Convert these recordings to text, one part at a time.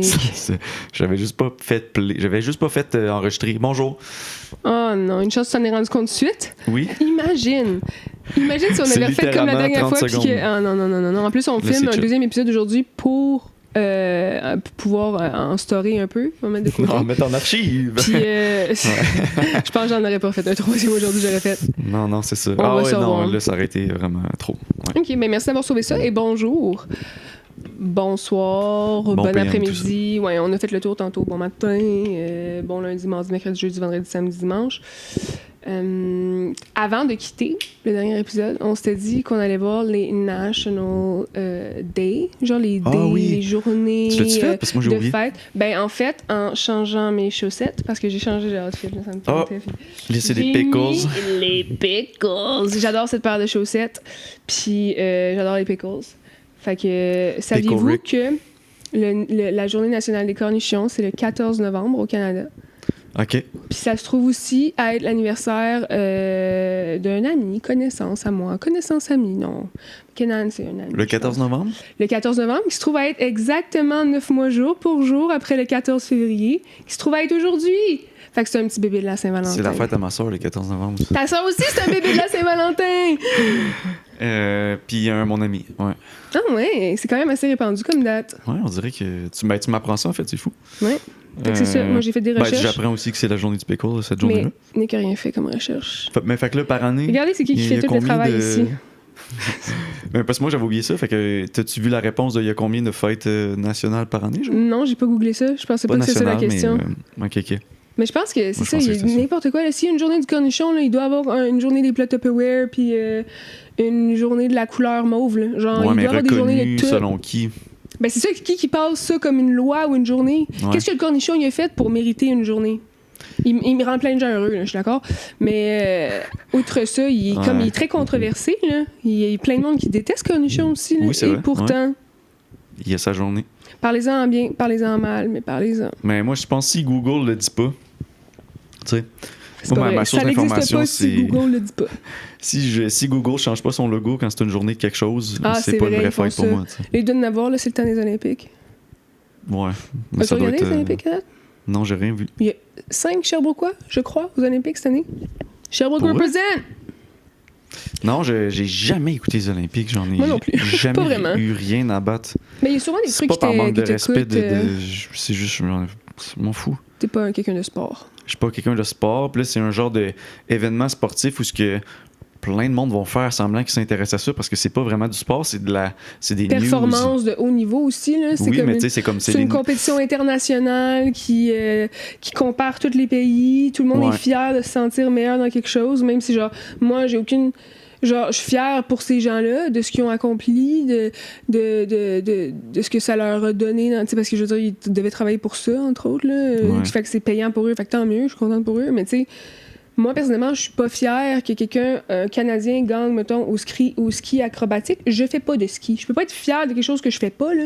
ironique. J'avais juste pas fait enregistrer. Bonjour. Oh non, une chose, tu t'en es rendu compte tout de suite? Oui. Imagine si on C'est avait fait comme la dernière 30 fois. Puis que... Ah non. En plus, on filme un deuxième épisode aujourd'hui pour pouvoir en storer un peu. On va mettre de côté. Non, mettre en archive. Puis, je pense que j'en aurais pas fait un troisième aujourd'hui, j'aurais fait. Non, c'est ça. On va savoir. Non, là, ça aurait été vraiment trop. Ouais. Ok, ben merci d'avoir sauvé ça et bonjour. Bonsoir, bon PM, après-midi. Ouais, on a fait le tour tantôt. Bon matin, bon lundi, mardi, mercredi, jeudi, vendredi, samedi, dimanche. Avant de quitter le dernier épisode, on s'était dit qu'on allait voir les National Day, genre les les journées Parce que moi, j'ai de oublié. fête. Ben en fait, en changeant mes chaussettes, parce que j'ai changé de outfit, là, ça me tentait. Laissez des J'ai pickles. mis les pickles. J'adore cette paire de chaussettes. Puis j'adore les pickles. Fait que saviez-vous que la journée nationale des cornichons, c'est le 14 novembre au Canada? OK. Puis ça se trouve aussi à être l'anniversaire d'un ami, connaissance ami, non. Kenan, c'est un ami. Le 14 novembre? Le 14 novembre, qui se trouve à être exactement 9 mois jour pour jour après le 14 février, qui se trouve à être aujourd'hui. Fait que c'est un petit bébé de la Saint-Valentin. C'est la fête à ma soeur, le 14 novembre. Ça. Ta soeur aussi, c'est un bébé de la Saint-Valentin! Puis mon ami, ouais. Ah ouais, c'est quand même assez répandu comme date. Ouais, on dirait que tu m'apprends ça, en fait, c'est fou. Ouais. Fait que c'est ça, moi j'ai fait des recherches. J'apprends aussi que c'est la journée du pickle, cette journée-là. Mais n'est que rien fait comme recherche. Fait que là, par année... Regardez, c'est qui fait tout le travail ici. Ben, parce que moi, j'avais oublié ça. Fait que, t'as-tu vu la réponse de il y a combien de fêtes nationales par année, genre? Non, j'ai pas googlé ça. Je pensais pas que c'est ça la question. Mais, OK. Mais je pense que c'est ça, il y a n'importe quoi. S'il y a une journée du cornichon, là, il doit y avoir une journée des plats Tupperware, puis une journée de la couleur mauve. Là. Genre, il doit y avoir des journées de tout. Selon qui? Ben, c'est ça, qui passe ça comme une loi ou une journée? Ouais. Qu'est-ce que le cornichon il a fait pour mériter une journée? Il me rend plein de gens heureux, là, je suis d'accord. Mais outre ça, il est très controversé. Là. Il y a plein de monde qui déteste cornichon aussi. Là, oui, c'est et vrai. Pourtant... Il y a sa journée. Parlez-en en bien, parlez-en en mal, mais parlez-en. Mais moi, je pense que si Google le dit pas, tu sais... Ma source d'information, c'est... Si Google le dit pas. Si Google change pas son logo quand c'est une journée de quelque chose, c'est pas vrai, une vraie fête pour moi. T'sais. Les deux de n'avoir, là, c'est le temps des Olympiques. Ouais. As-tu regardé les Olympiques, là? Non, j'ai rien vu. Il y a 5 Sherbrookeois, je crois, aux Olympiques cette année. Sherbrooke represent! Non, j'ai jamais écouté les Olympiques. Moi non plus. Jamais eu rien à battre. Mais il y a souvent des trucs qui t'écoutent. C'est pas par manque de respect. C'est juste... Je m'en fous. T'es pas quelqu'un de sport. Je suis pas quelqu'un de sport. Puis là, c'est un genre d'événement sportif où ce que plein de monde vont faire semblant qu'ils s'intéressent à ça parce que c'est pas vraiment du sport, c'est des performance news. De haut niveau aussi là. Oui, mais tu sais, c'est une compétition internationale qui compare tous les pays. Tout le monde est fier de se sentir meilleur dans quelque chose, même si genre moi j'ai aucune... Genre, je suis fière pour ces gens-là, de ce qu'ils ont accompli, de ce que ça leur a donné, parce que je veux dire, ils devaient travailler pour ça, entre autres, là. Fait que c'est payant pour eux, fait que tant mieux, je suis contente pour eux, mais tu sais, moi, personnellement, je suis pas fière que quelqu'un, un Canadien, gagne, mettons, au ski acrobatique. Je fais pas de ski. Je peux pas être fière de quelque chose que je fais pas, là.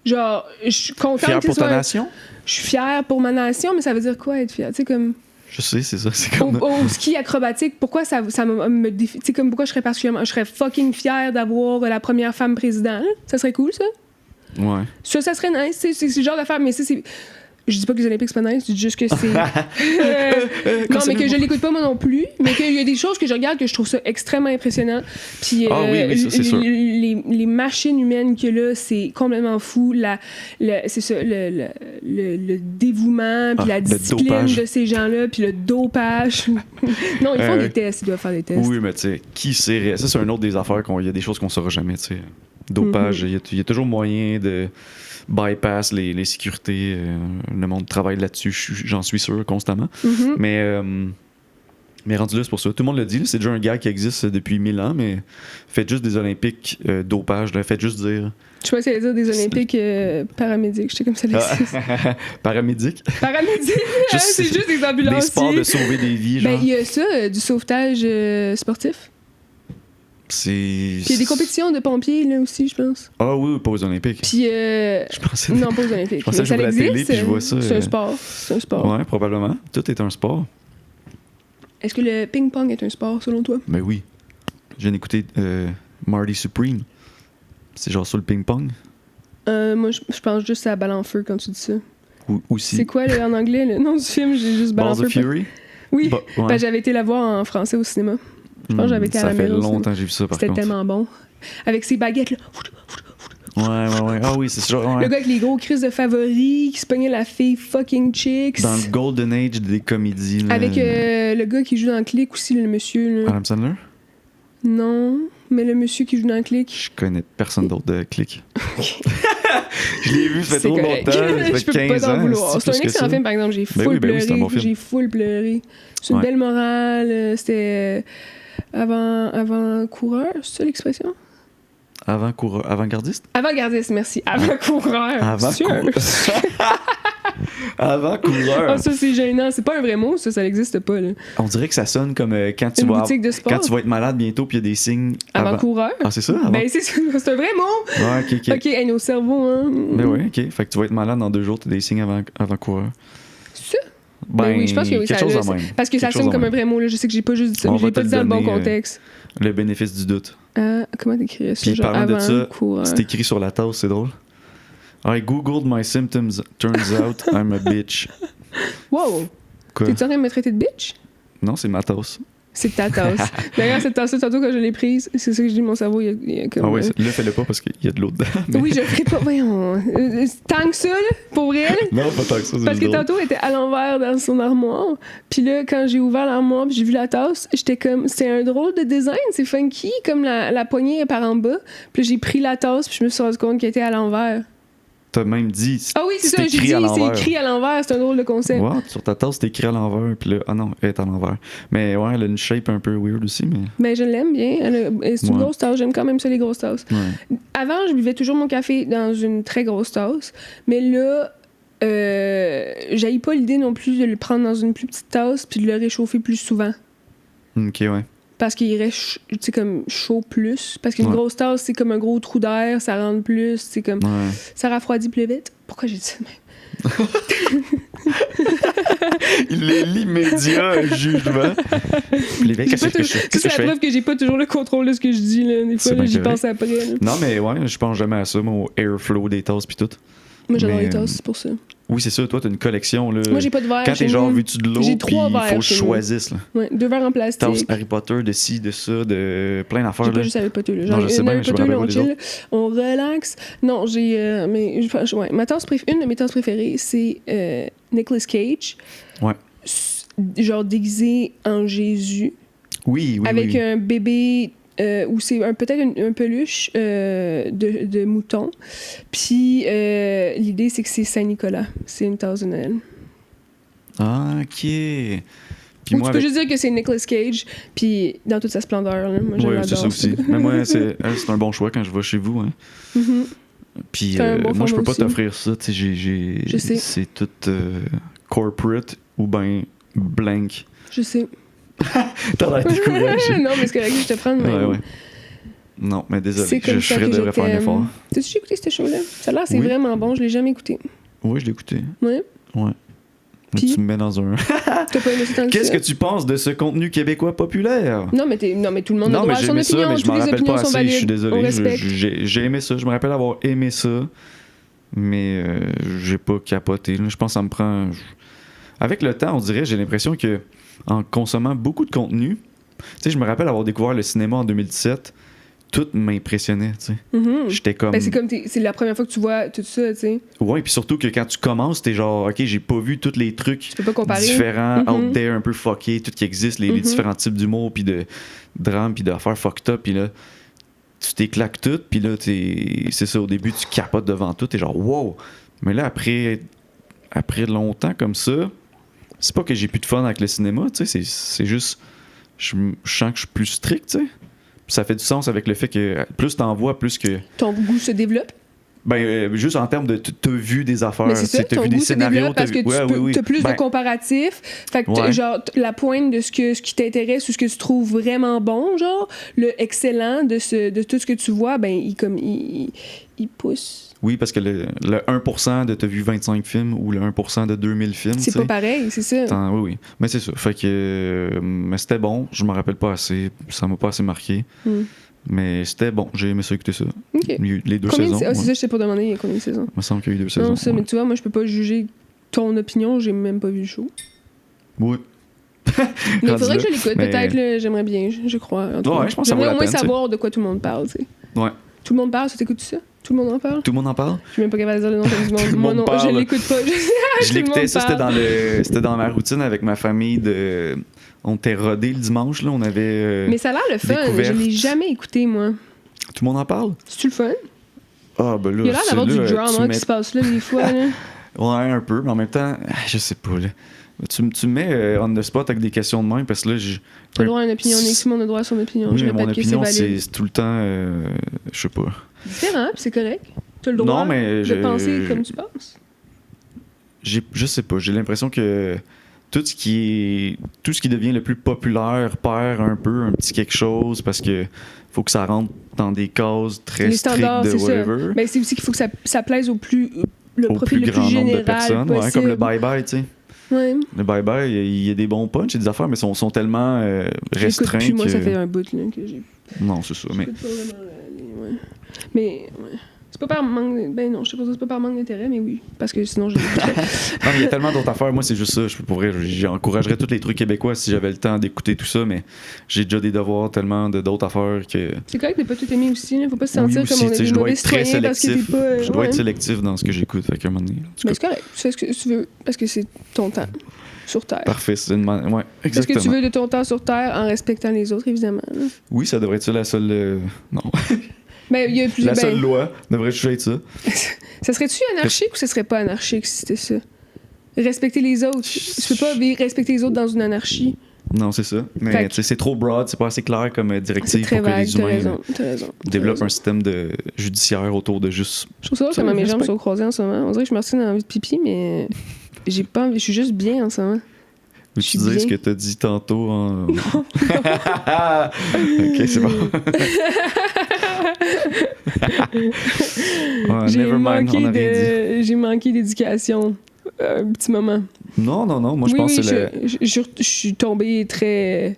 Genre, je suis contente... Fière pour ta nation? Je suis fière pour ma nation, mais ça veut dire quoi, être fière? Tu sais, comme... Je sais, c'est ça. C'est comme... Au ski acrobatique, pourquoi ça me défie? Tu sais, comme pourquoi je serais fucking fière d'avoir la première femme présidente? Ça serait cool, ça? Ouais. Ça serait nice. C'est le genre d'affaire, mais c'est... Je dis pas que les Olympiques, c'est pas nice, je dis juste que c'est... non, mais que je l'écoute pas moi non plus, mais qu'il y a des choses que je regarde que je trouve ça extrêmement impressionnant. Puis oui, ça, c'est sûr. Les machines humaines que là, c'est complètement fou. C'est ça, le dévouement, puis la discipline de ces gens-là, puis le dopage. Non, ils font des tests, ils doivent faire des tests. Oui, mais tu sais, qui sait... Ça, c'est un autre des affaires, il y a des choses qu'on saura jamais, tu sais. Dopage, il y a toujours moyen de... bypass les sécurités. Le monde travaille là-dessus, j'en suis sûr, constamment. Mm-hmm. Mais rendu là, c'est pour ça. Tout le monde le dit, là, c'est déjà un gars qui existe depuis 1000 ans, mais faites juste des Olympiques dopage. Là, faites juste dire... Je pensais aller dire des Olympiques paramédiques. J'étais comme ça l'existe. Paramédiques? Paramédiques, c'est juste des ambulanciers. Des sports de sauver des vies, genre. Ben, il y a ça, du sauvetage sportif. Puis il y a des compétitions de pompiers, là, aussi, je pense. Ah oui, pas aux Olympiques. Puis je pensais... Non, pas aux Olympiques. Je pensais que je vois la télé, puis je vois ça. C'est un sport. C'est un sport. Ouais, probablement. Tout est un sport. Est-ce que le ping-pong est un sport, selon toi? Ben oui. Je viens d'écouter Marty Supreme. C'est genre sur le ping-pong. Moi, je pense juste à Balle en feu quand tu dis ça. Aussi. C'est quoi en anglais le nom du film? J'ai juste Balle en feu. Balls of Fury? Oui, j'avais été la voir en français au cinéma. Je pense que j'avais été à la maison. Ça fait longtemps que j'ai vu ça, par contre. C'était tellement bon. Avec ses baguettes, là. Ouais. Ah oui, c'est sûr. Ouais. Le gars avec les gros crises de favoris, qui se pognait la fille fucking chicks. Dans le Golden Age des comédies. Là, avec le gars qui joue dans Click aussi, le monsieur. Là. Adam Sandler? Non, mais le monsieur qui joue dans Click. Je connais personne d'autre de Click. Je l'ai vu, ça fait trop longtemps. Ça fait 15 ans. C'est un excellent film, par exemple. J'ai full pleuré. J'ai full pleuré. C'est une belle morale. C'était avant-coureur, c'est ça l'expression? Avant-gardiste? Avant-gardiste, merci. Avant-coureur. Avant-coureur. Avant-coureur. Ah, ça, c'est gênant. C'est pas un vrai mot, ça n'existe pas. Là. On dirait que ça sonne comme quand tu vas être malade bientôt puis il y a des signes. Avant-coureur? Ah, c'est ça? Ben, c'est un vrai mot. Ouais, ok. Ok, nos cerveaux, hein. Ben oui, ok. Fait que tu vas être malade dans 2 jours, tu as des signes avant-coureur. C'est ça? Ben, oui, je pense que oui, quelque chose en même. Parce que ça sonne comme un vrai mot. Là. Je sais que j'ai pas juste dit ça, mais j'ai pas dit dans le bon contexte. Le bénéfice du doute. Comment t'écrire ça? Puis Genre parlant de ça, coureur. c'est écrit sur la tasse, c'est drôle. I googled my symptoms. Turns out I'm a bitch. Wow! Quoi? T'es-tu en train de me traiter de bitch? Non, c'est ma tasse. C'est ta tasse. D'ailleurs, cette tasse-là, tantôt, quand je l'ai prise, c'est ça que je dis, mon cerveau, il y a comme... Ah ouais, là, fais-le pas parce qu'il y a de l'eau dedans. Mais... Oui, je le ferai pas. Voyons. Tant que ça, là, pour vrai. Non, pas tant que ça. Parce que tantôt, elle était à l'envers dans son armoire. Puis là, quand j'ai ouvert l'armoire puis j'ai vu la tasse, j'étais comme... C'est un drôle de design, c'est funky, comme la poignée est par en bas. Puis là, j'ai pris la tasse puis je me suis rendu compte qu'elle était à l'envers. T'as même dit. Ah oui, c'est ça, j'ai dit, c'est écrit à l'envers, c'est un drôle de concept. Ouais, sur ta tasse, c'est écrit à l'envers, puis là, ah non, elle est à l'envers. Mais ouais, elle a une shape un peu weird aussi, mais. Ben, je l'aime bien. C'est une grosse tasse, j'aime quand même ça, les grosses tasses. Ouais. Avant, je buvais toujours mon café dans une très grosse tasse, mais là, j'haïs pas l'idée non plus de le prendre dans une plus petite tasse puis de le réchauffer plus souvent. Ok, ouais. Parce qu'il reste comme chaud plus. Parce qu'une grosse tasse, c'est comme un gros trou d'air, ça rentre plus, c'est comme ça rafraidit plus vite. Pourquoi j'ai dit ça? Il est l'immédiat jugement. C'est la preuve que j'ai pas toujours le contrôle de ce que je dis. Là. Des fois, j'y pense après. Là. Non, mais ouais, je pense jamais à ça, moi, au airflow des tasses pis tout. Moi, j'adore les tasses, c'est pour ça. Oui, c'est ça. Toi, t'as une collection. Là. Moi, j'ai pas de verre. Quand t'es genre vu-tu de l'eau, puis il faut que je choisisse. Là. Ouais, 2 verres en plastique. Tasse Harry Potter, de ci, de ça, de plein d'affaires. J'ai pas juste Harry Potter. Genre, une Harry Potter, on chill, on relaxe. Non, j'ai... mais ouais, une de mes tasses préférées, c'est Nicolas Cage. Ouais. Genre déguisé en Jésus. Oui. Avec un bébé... où c'est peut-être un peluche de mouton. Puis l'idée, c'est que c'est Saint-Nicolas. C'est une tasse de Noël. Ah, ok. Puis moi, tu peux juste dire que c'est Nicolas Cage, puis dans toute sa splendeur. Là. Moi, oui, c'est ça aussi. Mais moi, c'est un bon choix quand je vais chez vous. Hein. Mm-hmm. Puis moi, je peux pas t'offrir ça. Je sais. C'est tout corporate ou ben blank. Je sais. T'as l'air découragé. Non, mais c'est correct, je te prends. Ouais. Non, mais désolé, je devrais faire un effort. T'as-tu écouté ce show-là? Ça a l'air, c'est vraiment bon, je l'ai jamais écouté. Oui, je l'ai écouté. Ouais. Puis, tu me mets dans un... T'as pas aimé ça? Qu'est-ce que tu penses de ce contenu québécois populaire? Non, mais tout le monde a droit à son opinion. Mais je m'en rappelle pas assez, valides. je suis désolé. J'ai aimé ça, je me rappelle avoir aimé ça, mais j'ai pas capoté. Je pense que ça me prend... Avec le temps, on dirait, j'ai l'impression que en consommant beaucoup de contenu, tu sais, je me rappelle avoir découvert le cinéma en 2017, tout m'impressionnait, tu sais. Mm-hmm. J'étais comme... Ben, c'est la première fois que tu vois tout ça, tu sais. Ouais, puis surtout que quand tu commences, t'es genre, OK, j'ai pas vu tous les trucs différents, out there, un peu fuckés, tout qui existe, les différents types d'humour, puis de drame, puis d'affaires fucked up, puis là, tu t'éclaques tout, puis là, c'est ça, au début, tu capotes devant tout, t'es genre, wow! Mais là, après longtemps comme ça, c'est pas que j'ai plus de fun avec le cinéma, tu sais, c'est juste, je sens que je suis plus strict, tu sais. Ça fait du sens avec le fait que plus t'en vois, plus que... Ton goût se développe? Ben, juste en termes de t'as vu des affaires, mais c'est ça, t'as vu des scénarios, parce que t'as plus de comparatifs. Fait que genre la pointe de ce qui t'intéresse ou ce que tu trouves vraiment bon, genre le excellent de tout ce que tu vois, ben il pousse. Oui, parce que le 1% de t'as vu 25 films ou le 1% de 2000 films, c'est pas pareil, c'est ça. Oui. Mais c'est ça. Fait que mais c'était bon, je me rappelle pas assez, ça m'a pas assez marqué. Mais c'était bon, j'ai aimé ça écouter ça. Ok. Les 2 Combien saisons. c'est ouais. ça, je t'ai pas demandé, il y a combien de saisons? Il me semble qu'il y a eu 2 saisons. Non, ça, ouais. mais tu vois, moi, je peux pas juger ton opinion, j'ai même pas vu le show. Oui. Mais il Rendu faudrait là. que je l'écoute, Mais- peut-être, là, j'aimerais bien, je crois. En tout Ouais, cas. je pense que ça vaut J'aimerais la au moins peine, savoir de quoi tout le monde parle, tu sais. Ouais. Tout le monde parle, ça t'écoutes ça? Tout le monde en parle? Tout le monde en parle? Je suis même pas capable de dire le nom comme du monde. Tout le Moi monde non, parle. je l'écoute pas. Je l'écoutais, ça c'était dans ma routine avec ma famille de... On était rodés le dimanche, là, on avait... Mais ça a l'air le fun, je découverte. l'ai jamais écouté, moi. Tout le monde en parle? C'est-tu le fun? Ah, ben là, Il y a l'air d'avoir du celui-là, drama tu qui se passe là, des fois, là. Ouais, un peu, mais en même temps, je sais pas, là. Tu me mets on the spot avec des questions de même, parce que là, T'as le droit à une opinion, Nick, tout le monde a le droit à son opinion. Oui, Je mais mon répète que c'est opinion, valide. c'est tout le temps... je sais pas. Différent, puis c'est correct. T'as le droit Non, mais de penser comme tu penses. Je sais pas, j'ai l'impression que tout ce qui devient le plus populaire perd un peu un petit quelque chose parce que faut que ça rentre dans des cases très Les strictes standards, de c'est ça. whatever. Mais c'est aussi qu'il faut que ça plaise le Au profil plus le grand plus nombre de général personnes, possible. ouais, comme le bye-bye, tu sais. Ouais. Le bye-bye, il y a des bons punchs et des affaires, mais sont tellement J'écoute restreints plus, moi, que... ça fait un bout là, que j'ai... Non, c'est ça, mais... J'écoute pas vraiment, ouais. Mais, ouais. C'est pas par manque... Ben non, je sais pas, c'est pas par manque d'intérêt, mais oui. Parce que sinon, je l'écouterais. Non, mais il y a tellement d'autres affaires. Moi, c'est juste ça. Pour vrai, j'encouragerais tous les trucs québécois si j'avais le temps d'écouter tout ça, mais j'ai déjà des devoirs tellement d'autres affaires que... C'est correct de pas tout aimer aussi, là. Faut pas se Oui, sentir aussi, comme on tu est sais, des je dois mauvais être très citoyens parce que t'es sélectif. pas... Je dois être ouais. sélectif dans ce que j'écoute. Fait qu'à un moment donné, en tout Mais cas, c'est correct. Tu fais ce que tu veux parce que c'est ton temps sur Terre. parfait. Ouais, Fais ce que exactement. tu veux de ton temps sur Terre en respectant les autres, évidemment. Là. Oui, ça devrait être ça la seule... Non. Ben, il y a plus... La ben, seule loi devrait juste être ça. Ça serait-tu anarchique ou ça serait pas anarchique si c'était ça? Respecter les autres. Tu peux pas respecter les autres dans une anarchie. Non, c'est ça. Mais Fait que- tu sais, c'est trop broad, c'est pas assez clair comme C'est directive très pour que vague, les t'as humains raison. T'as raison. développent un système judiciaire autour de juste... Je trouve ça drôle Ça, comment mes jambes respect. sont croisées en ce moment. On dirait que je me retiens dans l'envie de pipi, mais j'ai pas envie. Je suis juste bien en ce moment. Veux-tu Je suis dire ce que bien. t'as dit tantôt en... Ok, c'est bon. Ouais, J'ai never mind, on a rien dit. j'ai manqué d'éducation un petit moment. Non, moi je pense que c'est je suis tombée très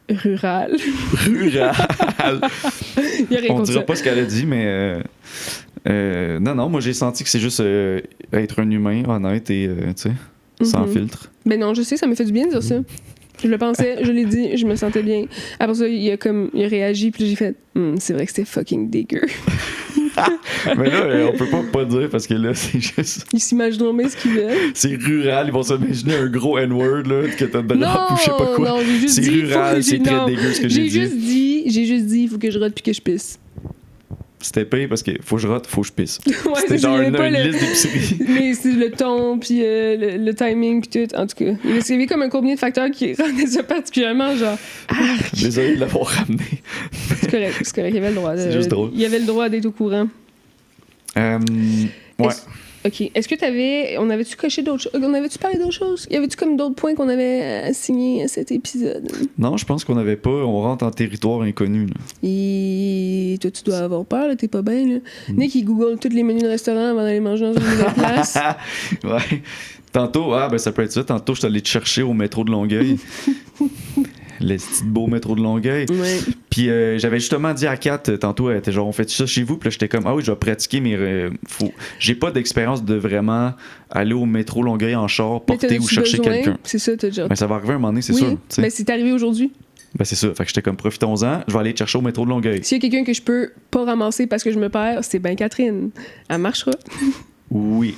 rurale. rural. Il y a rien On contre dira ça. pas ce qu'elle a dit, mais... non, moi j'ai senti que c'est juste être un humain honnête et, tu sais, sans Mhm. filtre. Ben non, je sais, ça me fait du bien de dire ça. Je le pensais, je l'ai dit, je me sentais bien. Après ça, il a réagi, puis là, j'ai fait c'est vrai que c'était fucking dégueu. Mais là, on peut pas dire parce que là, c'est juste... Ils s'imagineront bien ce qu'ils veulent. C'est rural, ils vont s'imaginer un gros N-word, là, que t'as de rap ou je sais pas quoi. Non, j'ai juste C'est dit, rural, faut que c'est très dégueu ce que j'ai dit. J'ai juste dit, il faut que je rote puis que je pisse. C'était pire parce que faut que je rote, faut que je pisse. Ouais, C'était c'est ça, genre il y avait une pas le- liste d'épicerie. Mais c'est le ton, puis le timing, puis tout. En tout cas, il y avait comme un combien de facteurs qui rendaient ça particulièrement genre. Désolé de l'avoir ramené. C'est correct, c'est correct. Il y avait le droit. C'est juste drôle. Il y avait le droit d'être au courant. Ouais. Ok. Est-ce que on avait-tu coché d'autres choses? On avait-tu parlé d'autres choses? Y avait-tu comme d'autres points qu'on avait assignés à cet épisode? Non, je pense qu'on avait pas. On rentre en territoire inconnu. Là. Et toi, tu dois avoir peur, là, t'es pas bien, là. Nick, il google tous les menus de restaurant avant d'aller manger dans une nouvelle place. Ouais. Tantôt, ça peut être ça. Tantôt, je suis allé te chercher au métro de Longueuil. Le petit beau métro de Longueuil. Ouais. Puis j'avais justement dit à Kat, tantôt, elle était genre, on fait ça chez vous? Puis là, j'étais comme, ah oui, je vais pratiquer, mais j'ai pas d'expérience de vraiment aller au métro Longueuil en char, Mais porter t'as-tu ou chercher besoin? quelqu'un. C'est ça, t'as déjà. Ben, ça va arriver un moment donné, c'est oui, sûr. tu sais. mais c'est arrivé aujourd'hui. Ben, c'est ça. Fait que j'étais comme, profitons-en, je vais aller te chercher au métro de Longueuil. S'il y a quelqu'un que je peux pas ramasser parce que je me perds, c'est ben Catherine. Elle marchera. Oui.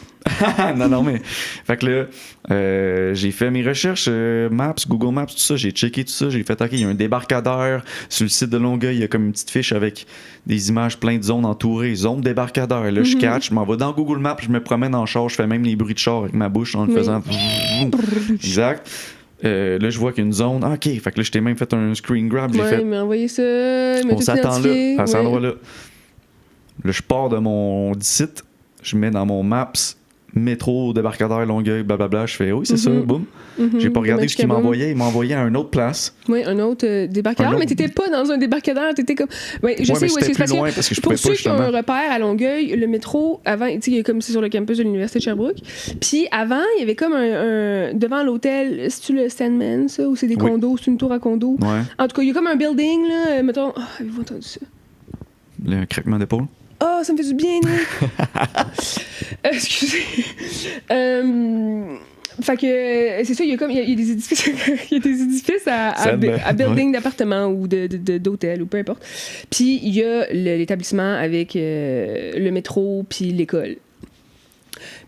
non, mais. Fait que là, j'ai fait mes recherches, Maps, Google Maps, tout ça. J'ai checké tout ça. J'ai fait, OK, il y a un débarcadère sur le site de Longueuil. Il y a comme une petite fiche avec des images plein de zones entourées. Zone débarcadère. Là, je catch, je m'en vais dans Google Maps, je me promène en char. Je fais même les bruits de char avec ma bouche en le Oui. faisant. Exact. Là, je vois qu'il y a une zone. OK. Fait que là, je t'ai même fait un screen grab. J'ai Ouais, fait. il m'a envoyé ça. Il m'a On tout s'attend identifié. là, à cet Ouais. endroit-là. Là, je pars de mon site, je mets dans mon Maps, métro, débarcadère, Longueuil, blablabla. Je fais, oui, c'est ça, boum. J'ai pas regardé ce qu'il m'envoyait. Il m'envoyait à une autre place. Oui, un autre débarcadère. Un autre- Mais t'étais pas dans un débarcadère, t'étais comme. Ouais, je Ouais, sais mais où c'était c'est plus parce que loin parce que je pour pouvais ceux pas, qui ont justement. un repère à Longueuil, le métro, avant, tu sais, il y a comme c'est sur le campus de l'Université de Sherbrooke. Puis avant, il y avait comme un devant l'hôtel, c'est-tu le Sandman, ça, ou c'est des Oui. condos, c'est une tour à condos. Ouais. En tout cas, il y a comme un building, là, mettons. Oh, avez-vous entendu ça? le craquement d'épaule. Ah, ça me fait du bien, Nick! Excusez. Fait que c'est ça, il y a des édifices, il y a des édifices à building d'appartements ou d'hôtels ou peu importe. Puis il y a l'établissement avec le métro puis l'école.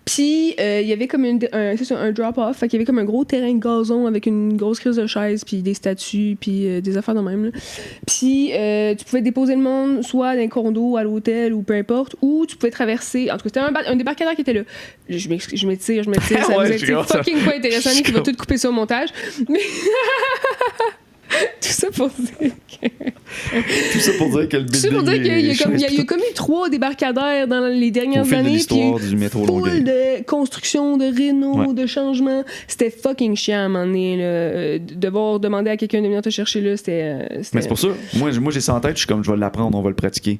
Puis il y avait comme un drop-off, fait qu'il y avait comme un gros terrain de gazon avec une grosse crise de chaises puis des statues puis des affaires de même là. Puis tu pouvais déposer le monde soit dans un condo, à l'hôtel ou peu importe, ou tu pouvais traverser. En tout cas, c'était un débarcadère qui était là. Je m'étire, ça ouais, vous est fucking pas intéressant, qui va tout couper ça au montage. Mais tout ça pour dire que... Tout ça pour dire que le building... Tout ça pour dire qu'il y a comme eu 3 débarcadeurs dans les dernières années. De l'histoire du métro Longueuil. Full de construction, de réno, de changement. C'était fucking chiant à un moment donné. Là, devoir demander à quelqu'un de venir te chercher là, c'était... Mais c'est pour ça. Moi j'ai ça en tête, je suis comme, je vais l'apprendre, on va le pratiquer.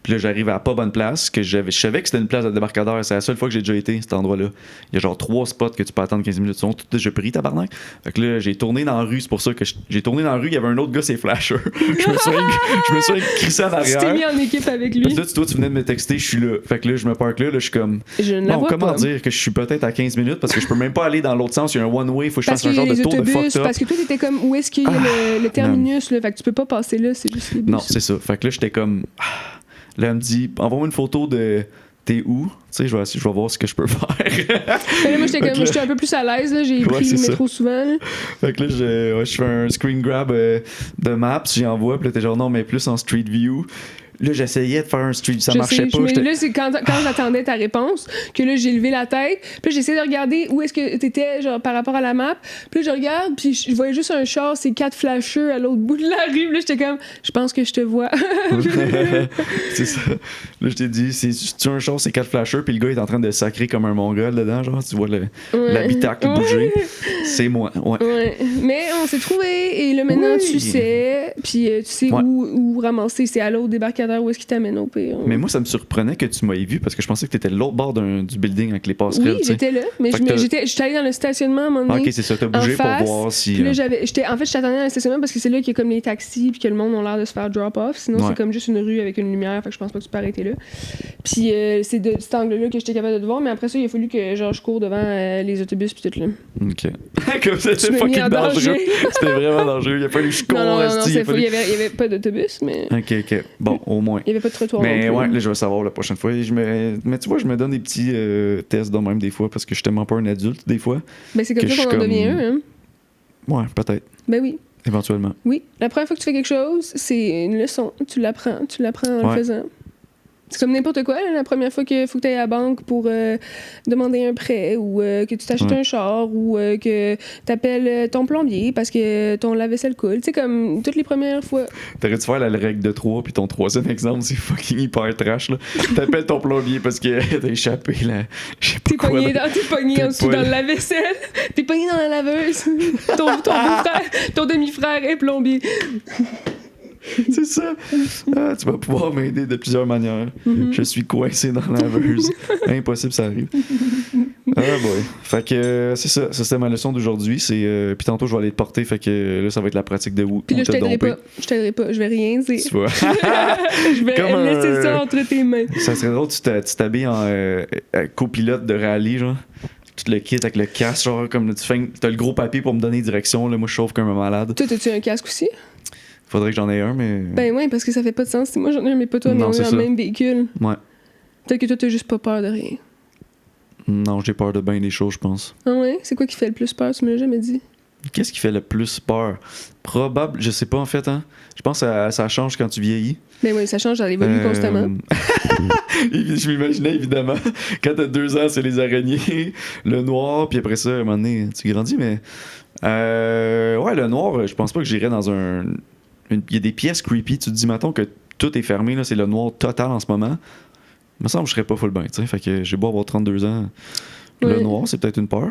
Puis là, j'arrive à la pas bonne place, que je savais que c'était une place de débarcadère. C'est la seule fois que j'ai déjà été, cet endroit-là. Il y a genre 3 spots que tu peux attendre 15 minutes. Ils sont tous déjà pris, tabarnak. Fait que là, j'ai tourné dans la rue. C'est pour ça que j'ai tourné dans la rue. Il y avait un autre gars, c'est Flasher. je me suis crissé en arrière. Tu t'es mis en équipe avec lui. Parce que là, toi, tu venais de me texter, je suis là. Fait que là, je me parque là, je suis comme... Bon, comment dire que je suis peut-être à 15 minutes parce que je peux même pas aller dans l'autre sens. Il y a un one-way, il faut que je fasse un genre de tour de fucked up. Parce que toi, t'étais comme, où est-ce qu'il y a le terminus, là. Fait que tu peux pas passer là, c'est juste les bus. Non, c'est ça. Fait que là, j'étais comme... Là, elle me dit, envoie-moi une photo de t'es où? Tu sais, je vais voir ce que je peux faire. Là, moi, j'étais un peu plus à l'aise, là. J'ai pris le métro souvent, là. Fait que là, je fais un screen grab de maps, j'y envoie, puis là, t'es genre, non, mais plus en street view. Là, j'essayais de faire un street, ça marchait pas. Mais là, c'est quand j'attendais ta réponse que là, j'ai levé la tête. Puis là, j'essayais de regarder où est-ce que t'étais, genre, par rapport à la map. Puis là, je regarde, puis je voyais juste un char, c'est 4 flasheux à l'autre bout de la rue. Puis là, j'étais comme, je pense que je te vois. C'est ça. Là, je t'ai dit, tu as un char, c'est 4 flasheux, puis le gars est en train de sacrer comme un mongol dedans, genre, tu vois l'habitacle bouger. C'est moi, ouais. Mais on s'est trouvé, et là, maintenant, tu sais, puis tu sais où ramasser. C'est à l'autre débarcadère. Où est-ce qu'il t'amène au pire? Mais moi, ça me surprenait que tu m'aies vu parce que je pensais que t'étais de l'autre bord du building avec les passerelles. Oui, j'étais là, mais j'étais allée dans le stationnement à un moment donné. Ok, c'est ça, t'as bougé pour voir si. Puis là, je t'attendais dans le stationnement parce que c'est là qu'il y a comme les taxis puis que le monde a l'air de se faire drop-off. Sinon, c'est comme juste une rue avec une lumière, fait que je pense pas que tu peux arrêter là. Puis c'est de cet angle-là que j'étais capable de te voir, mais après ça, il a fallu que genre, je cours devant les autobus puis tout là. Ok. Comme c'était fucking dangereux. C'était vraiment dangereux. Il a fallu que je cours. Non, il y avait pas d'autobus, mais. Ok. Bon, au moins. Il y avait pas de trottoir. Mais ouais, là, je vais savoir la prochaine fois. Mais tu vois, je me donne des petits tests de même des fois parce que je suis tellement pas un adulte des fois. Ben, c'est comme ça qu'on en devient un, hein? Ouais, peut-être. Ben oui. Éventuellement. Oui. La première fois que tu fais quelque chose, c'est une leçon. Tu l'apprends en le faisant. C'est comme n'importe quoi, là, la première fois qu'il faut que tu ailles à la banque pour demander un prêt ou que tu t'achètes un char ou que tu appelles ton plombier parce que ton lave-vaisselle coule. Tu sais, comme toutes les premières fois. T'aurais dû faire la règle de 3 puis ton troisième exemple, c'est fucking hyper trash. T'appelles ton plombier parce que t'as échappé là. T'es pogné en dessous dans le lave-vaisselle. T'es pogné dans la laveuse. ton demi-frère est plombier. C'est ça. Ah, tu vas pouvoir m'aider de plusieurs manières. Je suis coincé dans la laveuse. Impossible, ça arrive. Ah boy. Fait que c'est ça. Ça, c'était ma leçon d'aujourd'hui. Puis tantôt, je vais aller te porter. Fait que là, ça va être la pratique de où. Puis là, je t'aiderai pas. Je vais rien dire. Tu vois. Je vais laisser ça entre tes mains. Ça serait drôle, tu t'habilles en copilote de rallye, genre. Tu te le quittes avec le casque, genre, comme t'as le gros papier pour me donner direction. Là, moi, je chauffe comme un malade. Toi, as-tu un casque aussi? Faudrait que j'en ai un, mais. Ben oui, parce que ça fait pas de sens. Si moi j'en ai un, mais pas toi, mais on est dans le même véhicule. Ouais. Peut-être que toi, t'as juste pas peur de rien. Non, j'ai peur de bien des choses, je pense. Ah ouais? C'est quoi qui fait le plus peur? Tu me l'as jamais dit. Qu'est-ce qui fait le plus peur? Probable, je sais pas en fait, hein. Je pense que ça change quand tu vieillis. Ben oui, ça change, ça évolue constamment. Je m'imaginais évidemment, quand t'as 2 ans, c'est les araignées, le noir, puis après ça, à un moment donné, tu grandis, mais. Ouais, le noir, je pense pas que j'irais dans un. Il y a des pièces creepy, tu te dis, mettons que tout est fermé, là, c'est le noir total en ce moment. Il me semble que je serais pas full bain, tu sais. Fait que j'ai beau avoir 32 ans. Le noir, c'est peut-être une peur.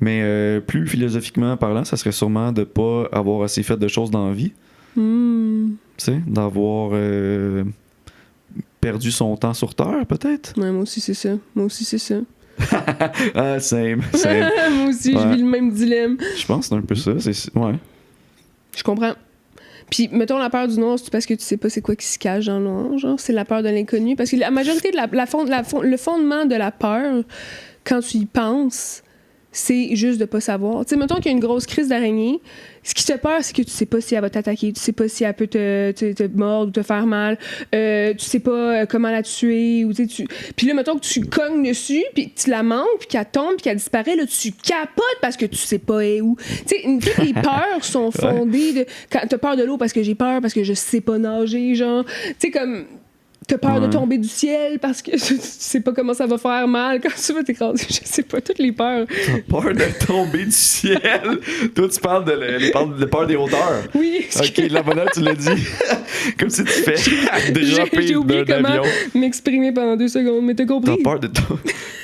Mais plus philosophiquement parlant, ça serait sûrement de pas avoir assez fait de choses dans la vie. Tu sais, d'avoir perdu son temps sur Terre, peut-être. Ouais, moi aussi, c'est ça. Ah, same. Moi aussi, je vis le même dilemme. Je pense que c'est un peu ça. Ouais. Je comprends. Puis, mettons, la peur du noir, c'est parce que tu sais pas c'est quoi qui se cache dans le noir, genre, c'est la peur de l'inconnu. Parce que la majorité de le fondement de la peur, quand tu y penses, c'est juste de pas savoir. Tu sais, mettons qu'il y a une grosse crise d'araignée, ce qui te fait peur, c'est que tu sais pas si elle va t'attaquer, tu sais pas si elle peut te mordre ou te faire mal, tu sais pas comment la tuer, ou puis là, mettons que tu cognes dessus, puis tu la manques, puis qu'elle tombe, puis qu'elle disparaît, là, tu capotes parce que tu sais pas où. Tu sais, toutes les peurs sont fondées de... Quand t'as peur de l'eau parce que j'ai peur, parce que je sais pas nager, genre... Tu sais, comme... T'as peur de tomber du ciel parce que tu sais pas comment ça va faire mal quand tu vas t'écraser. Je sais pas, toutes les peurs. T'as peur de tomber du ciel? Toi, tu parles de peur des hauteurs. Oui. OK, la bonne heure, tu l'as dit. Comme si tu fais dropper J'ai oublié d'un comment avion. m'exprimer pendant 2 secondes, mais t'as compris? T'as peur de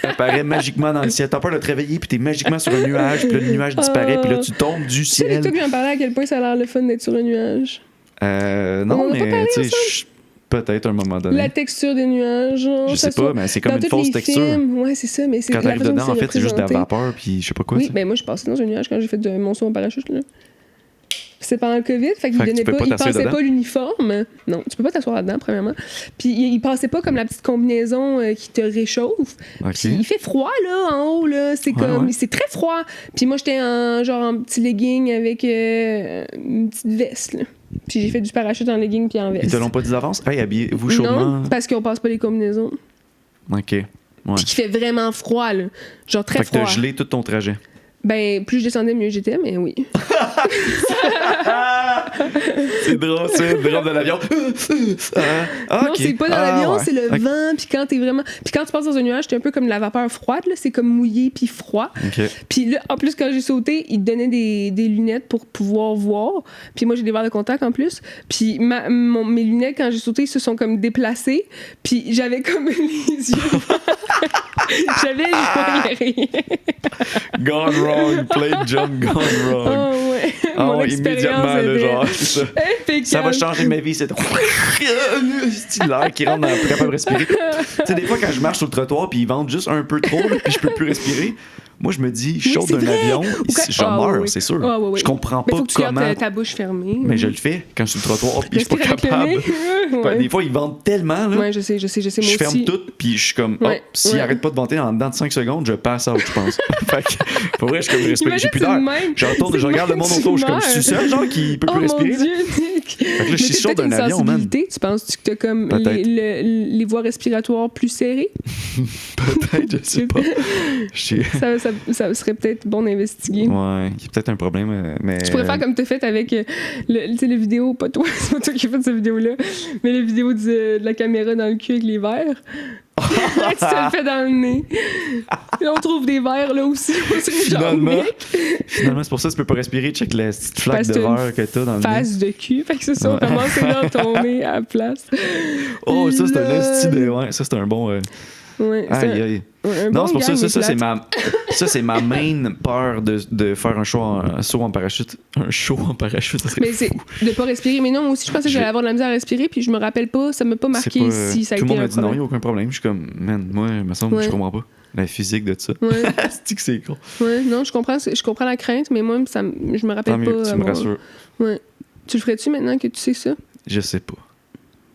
t'apparaît magiquement dans le ciel. T'as peur de te réveiller, puis t'es magiquement sur un nuage, puis là, le nuage disparaît, puis là, tu tombes du Tu sais, ciel. toi qui m'en parlais à quel point ça a l'air le fun d'être sur un nuage. Non, mais tu sais, peut-être à un moment donné. La texture des nuages. Genre, je sais pas, mais c'est comme une fausse texture. Ouais, c'est ça, mais c'est quand t'arrives dedans, en fait, c'est juste de la vapeur, puis je sais pas quoi. Oui, ben moi, je passais dans un nuage quand j'ai fait mon saut en parachute, là. C'était pendant le COVID, fait qu'il donnait pas, il passait pas l'uniforme. Non, tu peux pas t'asseoir là-dedans, premièrement. Puis il passait pas comme la petite combinaison qui te réchauffe. Puis il fait froid, là, en haut, là. C'est comme, c'est très froid. Puis moi, j'étais en petit legging avec une petite veste, là. Puis j'ai fait du parachute en legging puis en veste. Ils te l'ont pas dit d'avance? Hey, habillez-vous chaudement. Non, parce qu'on passe pas les combinaisons. OK. Ouais. Puis qu'il fait vraiment froid, là. Genre très froid. Fait que t'as gelé tout ton trajet. Ben, plus je descendais, mieux j'étais, mais oui. C'est drôle de l'avion. Non, c'est pas dans l'avion, c'est le vent. Puis quand t'es vraiment... Puis quand tu passes dans un nuage, t'es un peu comme la vapeur froide, là. C'est comme mouillé puis froid. Okay. Puis là, en plus, quand j'ai sauté, ils te donnaient des lunettes pour pouvoir voir. Puis moi, j'ai des verres de contact en plus. Puis mes lunettes, quand j'ai sauté, ils se sont comme déplacées. Puis j'avais comme les yeux... J'avais rien. Gone wrong, plane jump gone wrong. Oh ouais. Oh, immédiatement, là, genre, c'est ça. Ça va changer ma vie, c'est l'air qui rentre dans la capable de respirer. Tu sais, des fois, quand je marche sur le trottoir, puis ils vendent juste un peu trop, là, puis je peux plus respirer. Moi, je me dis, je saute d'un avion, j'en meurs, c'est sûr. Je comprends pas faut que comment. Tu gardes ta bouche fermée. Mais je le fais quand je suis sur le trottoir, puis je suis pas capable. Des fois, ils vendent tellement. Là, ouais, je sais, je ferme tout, puis je suis comme, s'ils arrêtent pas de vanter en dedans de 5 secondes, je passe out, je pense. Fait que, pour vrai, je suis comme, respire, j'ai plus d'air. Je regarde le monde autour, je suis comme, je suis seul, genre, qui peut plus respirer. Fait que là, je suis chaud d'un avion, man. Tu penses-tu que t'as comme les voies respiratoires plus serrées? Peut-être, je sais pas. Ça serait peut-être bon d'investiguer. Ouais, il y a peut-être un problème, mais... Tu pourrais faire comme t'as fait avec les vidéos, pas toi, c'est pas toi qui as fait cette vidéo-là, mais la vidéo de la caméra dans le cul avec les verres. Tu te le fais dans le nez. Là, on trouve des verres là aussi. Finalement, c'est pour ça que tu peux pas respirer. Check la petite flaque de verre que t'as dans le nez. Face de cul. Fait que c'est ça, on commence dans ton nez à la place. Oh, ça, c'est un esti de... Ouais, ça, c'est un bon... Ouais, aïe. Non, c'est pour ça, ça c'est ma main peur de faire un saut en parachute. Un saut en parachute, ça serait mais c'est de pas respirer. Mais non, moi aussi, je pensais que j'allais avoir de la misère à respirer, puis je me rappelle pas, ça m'a pas marqué si ça a été un problème. Tout le monde m'a dit non, il n'y a aucun problème. Je suis comme, man, moi, il me semble que je comprends pas la physique de ça. Ouais. C'est que c'est con. Ouais, non, je comprends la crainte, mais moi, je me rappelle pas. Tu me rassures. Ouais. Tu le ferais-tu maintenant que tu sais ça? Je sais pas.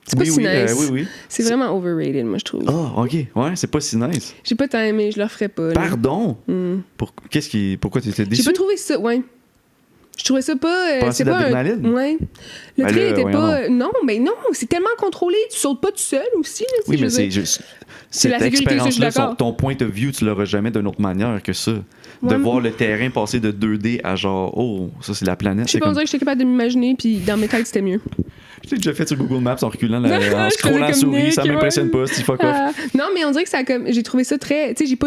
C'est pas si nice. Oui. C'est vraiment overrated, moi, je trouve. Ah, OK. Ouais, c'est pas si nice. J'ai pas tant aimé, je le referais pas. Là. Pardon? Pourquoi tu étais déçu? J'ai pas trouvé ça, ouais. Je trouvais ça pas... c'est pas d'adrénaline? Ouais. Le train était pas... Non, c'est tellement contrôlé. Tu sautes pas tout seul aussi. Là, oui, mais c'est juste... Cette expérience-là, ton point of view, tu l'auras jamais d'une autre manière que ça. De voir le terrain passer de 2D à genre, oh, ça c'est la planète. Je sais pas, on dirait que j'étais capable de m'imaginer, puis dans mes têtes, c'était mieux. Je l'ai déjà fait sur Google Maps en reculant, en scrollant la souris, ça m'impressionne pas, c'est fuck off. Non, mais on dirait que ça comme. J'ai trouvé ça très. Tu sais,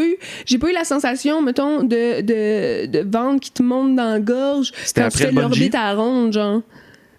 j'ai pas eu la sensation, mettons, de ventre qui te monte dans la gorge quand tu fais l'orbite à la ronde, genre.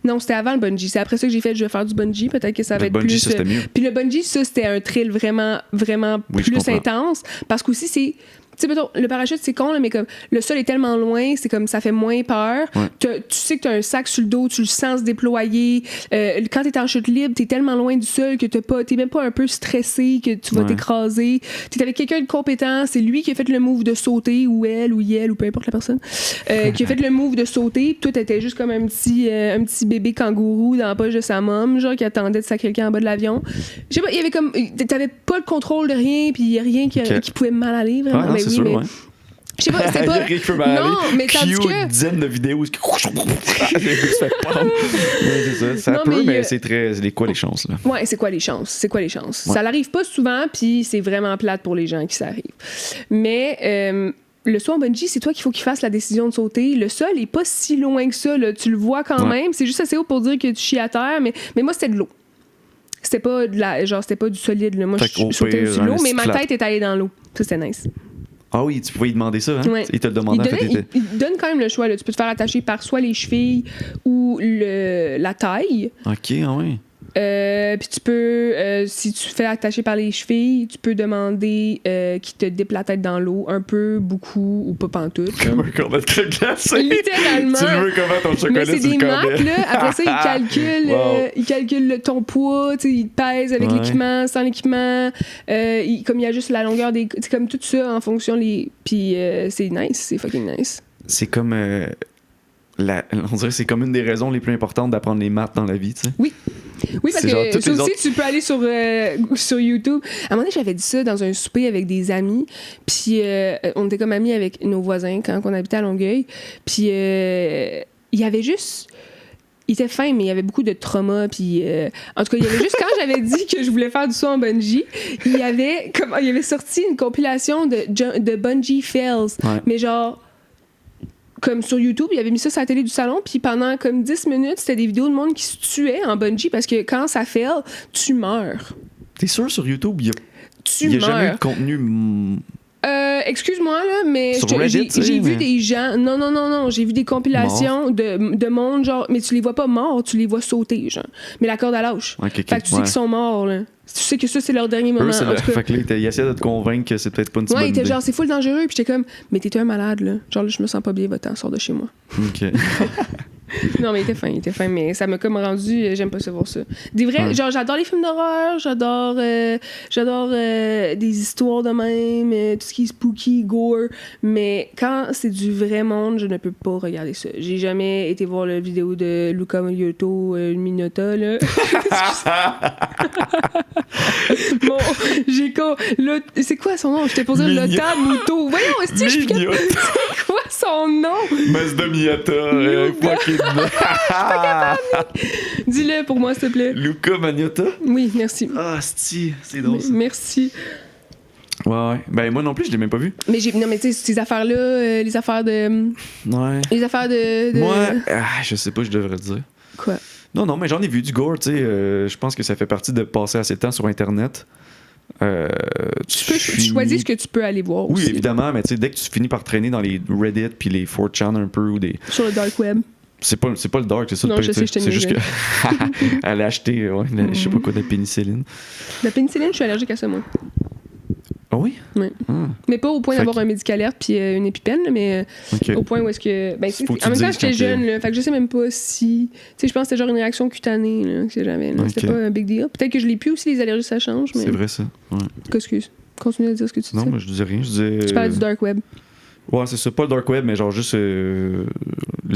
Non, c'était avant le bungee. C'est après ça que j'ai fait, je vais faire du bungee. Peut-être que ça va être bungee, plus... Ça, c'était mieux. Puis le bungee, ça, c'était un thrill vraiment, vraiment plus intense. Parce qu'aussi, c'est... sais, mettons, le parachute, c'est con, là, mais comme le sol est tellement loin, c'est comme ça fait moins peur. Ouais. Tu sais que t'as un sac sur le dos, tu le sens se déployer. Quand t'es en chute libre, t'es tellement loin du sol que t'es même pas un peu stressé que tu vas t'écraser. T'es avec quelqu'un de compétent, c'est lui qui a fait le move de sauter, ou elle, ou peu importe la personne, qui a fait le move de sauter. Toi, t'étais juste comme un petit bébé kangourou dans la poche de sa mom, genre, qui attendait de sacrer quelqu'un en bas de l'avion. Je sais pas, il y avait comme. T'avais pas le contrôle de rien, puis il y a rien qui pouvait mal aller, vraiment. Ah, non, c'est sûr, ouais. Je sais pas, c'était pas. Non, mais tandis que. Une dizaine de vidéos qui se fait pendre. C'est ça. Ça peut, mais c'est très. C'est quoi les chances, là? Ouais, c'est quoi les chances? Ouais. Ça l'arrive pas souvent, puis c'est vraiment plate pour les gens qui ça arrive. Mais. Le saut en bungee, c'est toi qu'il faut qu'il fasse la décision de sauter. Le sol est pas si loin que ça, là. Tu le vois quand même. C'est juste assez haut pour dire que tu chies à terre, mais moi, c'était de l'eau. C'était pas c'était pas du solide, là. Moi, je sautais au-dessus de l'eau, mais ma tête est allée dans l'eau. Ça, c'était nice. Ah oui, tu pouvais lui demander ça, hein? Ouais. Il te le demandait. Il donne quand même le choix, là. Tu peux te faire attacher par soit les chevilles ou la taille. OK, ah oui. Puis tu peux, si tu fais attacher par les chevilles, tu peux demander qu'il te dippe la tête dans l'eau, un peu, beaucoup ou pas pantoute. Comme un cornet de crème glacée. Littéralement. Tu le veux comment ton chocolat? Mais c'est des maths, là. Après ça, il calcule ton poids, tu sais, il te pèse avec l'équipement, sans l'équipement. Comme il y a juste la longueur des. C'est comme tout ça en fonction Puis c'est nice, c'est fucking nice. C'est comme. On dirait que c'est comme une des raisons les plus importantes d'apprendre les maths dans la vie, tu sais. Oui, parce que ça aussi, tu peux aller sur YouTube. À un moment donné, j'avais dit ça dans un souper avec des amis. Puis on était comme amis avec nos voisins quand on habitait à Longueuil. Puis il y avait juste... Il était fin, mais il y avait beaucoup de trauma. Puis, en tout cas, il y avait juste quand j'avais dit que je voulais faire du saut en bungee, il y avait sorti une compilation de bungee fails. Ouais. Mais genre... Comme sur YouTube, il avait mis ça sur la télé du salon, puis pendant comme 10 minutes, c'était des vidéos de monde qui se tuait en bungee parce que quand ça fail, tu meurs. T'es sûr, sur YouTube, il y a jamais eu de contenu... Excuse-moi, là, mais sur Reddit, j'ai vu des gens... Non, j'ai vu des compilations de monde, genre... Mais tu les vois pas morts, tu les vois sauter, genre. Mais la corde à lâche. Okay, fait que tu sais qu'ils sont morts, là. Tu sais que ça, c'est leur dernier moment. Fait que là, il essaie de te convaincre que c'est peut-être pas une bonne idée. Ouais, il était genre, c'est full dangereux. Puis j'étais comme, mais t'étais un malade, là. Genre, là, je me sens pas bien, va-t'en, sors de chez moi. OK. Non, mais il était fin, mais ça m'a comme rendu, j'aime pas se voir ça. Des vrais, genre, j'adore les films d'horreur, j'adore des histoires de même, tout ce qui est spooky, gore, mais quand c'est du vrai monde, je ne peux pas regarder ça. J'ai jamais été voir la vidéo de Luca Maggiotto, Minota, là. Bon, là, c'est quoi son nom? Je t'ai posé Lota Muto. Voyons, est-ce que je peux... C'est quoi son nom? Mazda Miata, fucking... Je suis pas capable. Dis-le pour moi, s'il te plaît. Luca Magnotta? Oui, merci. Ah, c'est drôle. Merci. Ouais. Ben, moi non plus, je l'ai même pas vu. Mais non, mais tu sais, ces affaires-là, les affaires de. Ouais. Les affaires de. Moi, je sais pas, je devrais te dire. Quoi? Non, mais j'en ai vu du gore, tu sais. Je pense que ça fait partie de passer assez de temps sur Internet. Tu choisis ce que tu peux aller voir aussi. Oui, évidemment, mais tu sais, dès que tu finis par traîner dans les Reddit puis les 4chan un peu ou des... Sur le dark web. C'est pas le dark, c'est ça. Non, je sais, je te c'est juste que elle a acheté, je sais pas quoi, de la pénicilline. La pénicilline, je suis allergique à ça, moi. Ah oui? Oui. Mais pas au point d'avoir un médicalerte puis une épipène, mais au point où est-ce que... Ben, en même temps, j'étais jeune, là, fait que je sais même pas si... Tu sais, je pense que c'était genre une réaction cutanée, là, que j'avais. C'était pas un big deal. Peut-être que je l'ai plus aussi, les allergies, ça change, mais... C'est vrai, ça. Ouais. Excuse. Continue à dire ce que tu dis. Non, mais je dis rien. Tu parles du dark web. Ouais, c'est ça. Pas le dark web, mais genre juste... Ce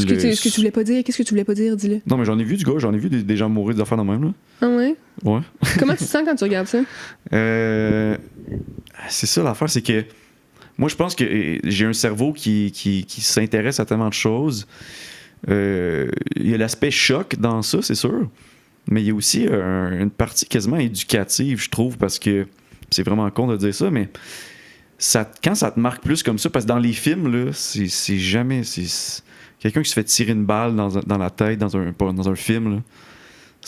que tu voulais pas dire, qu'est-ce que tu voulais pas dire, dis-le. Non, mais j'en ai vu du gars, j'en ai vu des gens mourir des affaires de même, là. Ah ouais? Ouais. Comment tu te sens quand tu regardes ça? C'est ça l'affaire, c'est que moi je pense que j'ai un cerveau qui s'intéresse à tellement de choses. Il y a l'aspect choc dans ça, c'est sûr, mais il y a aussi une partie quasiment éducative, je trouve, parce que c'est vraiment con de dire ça, mais quand ça te marque plus comme ça, parce que dans les films, là, c'est jamais... C'est quelqu'un qui se fait tirer une balle dans la tête dans un film, là.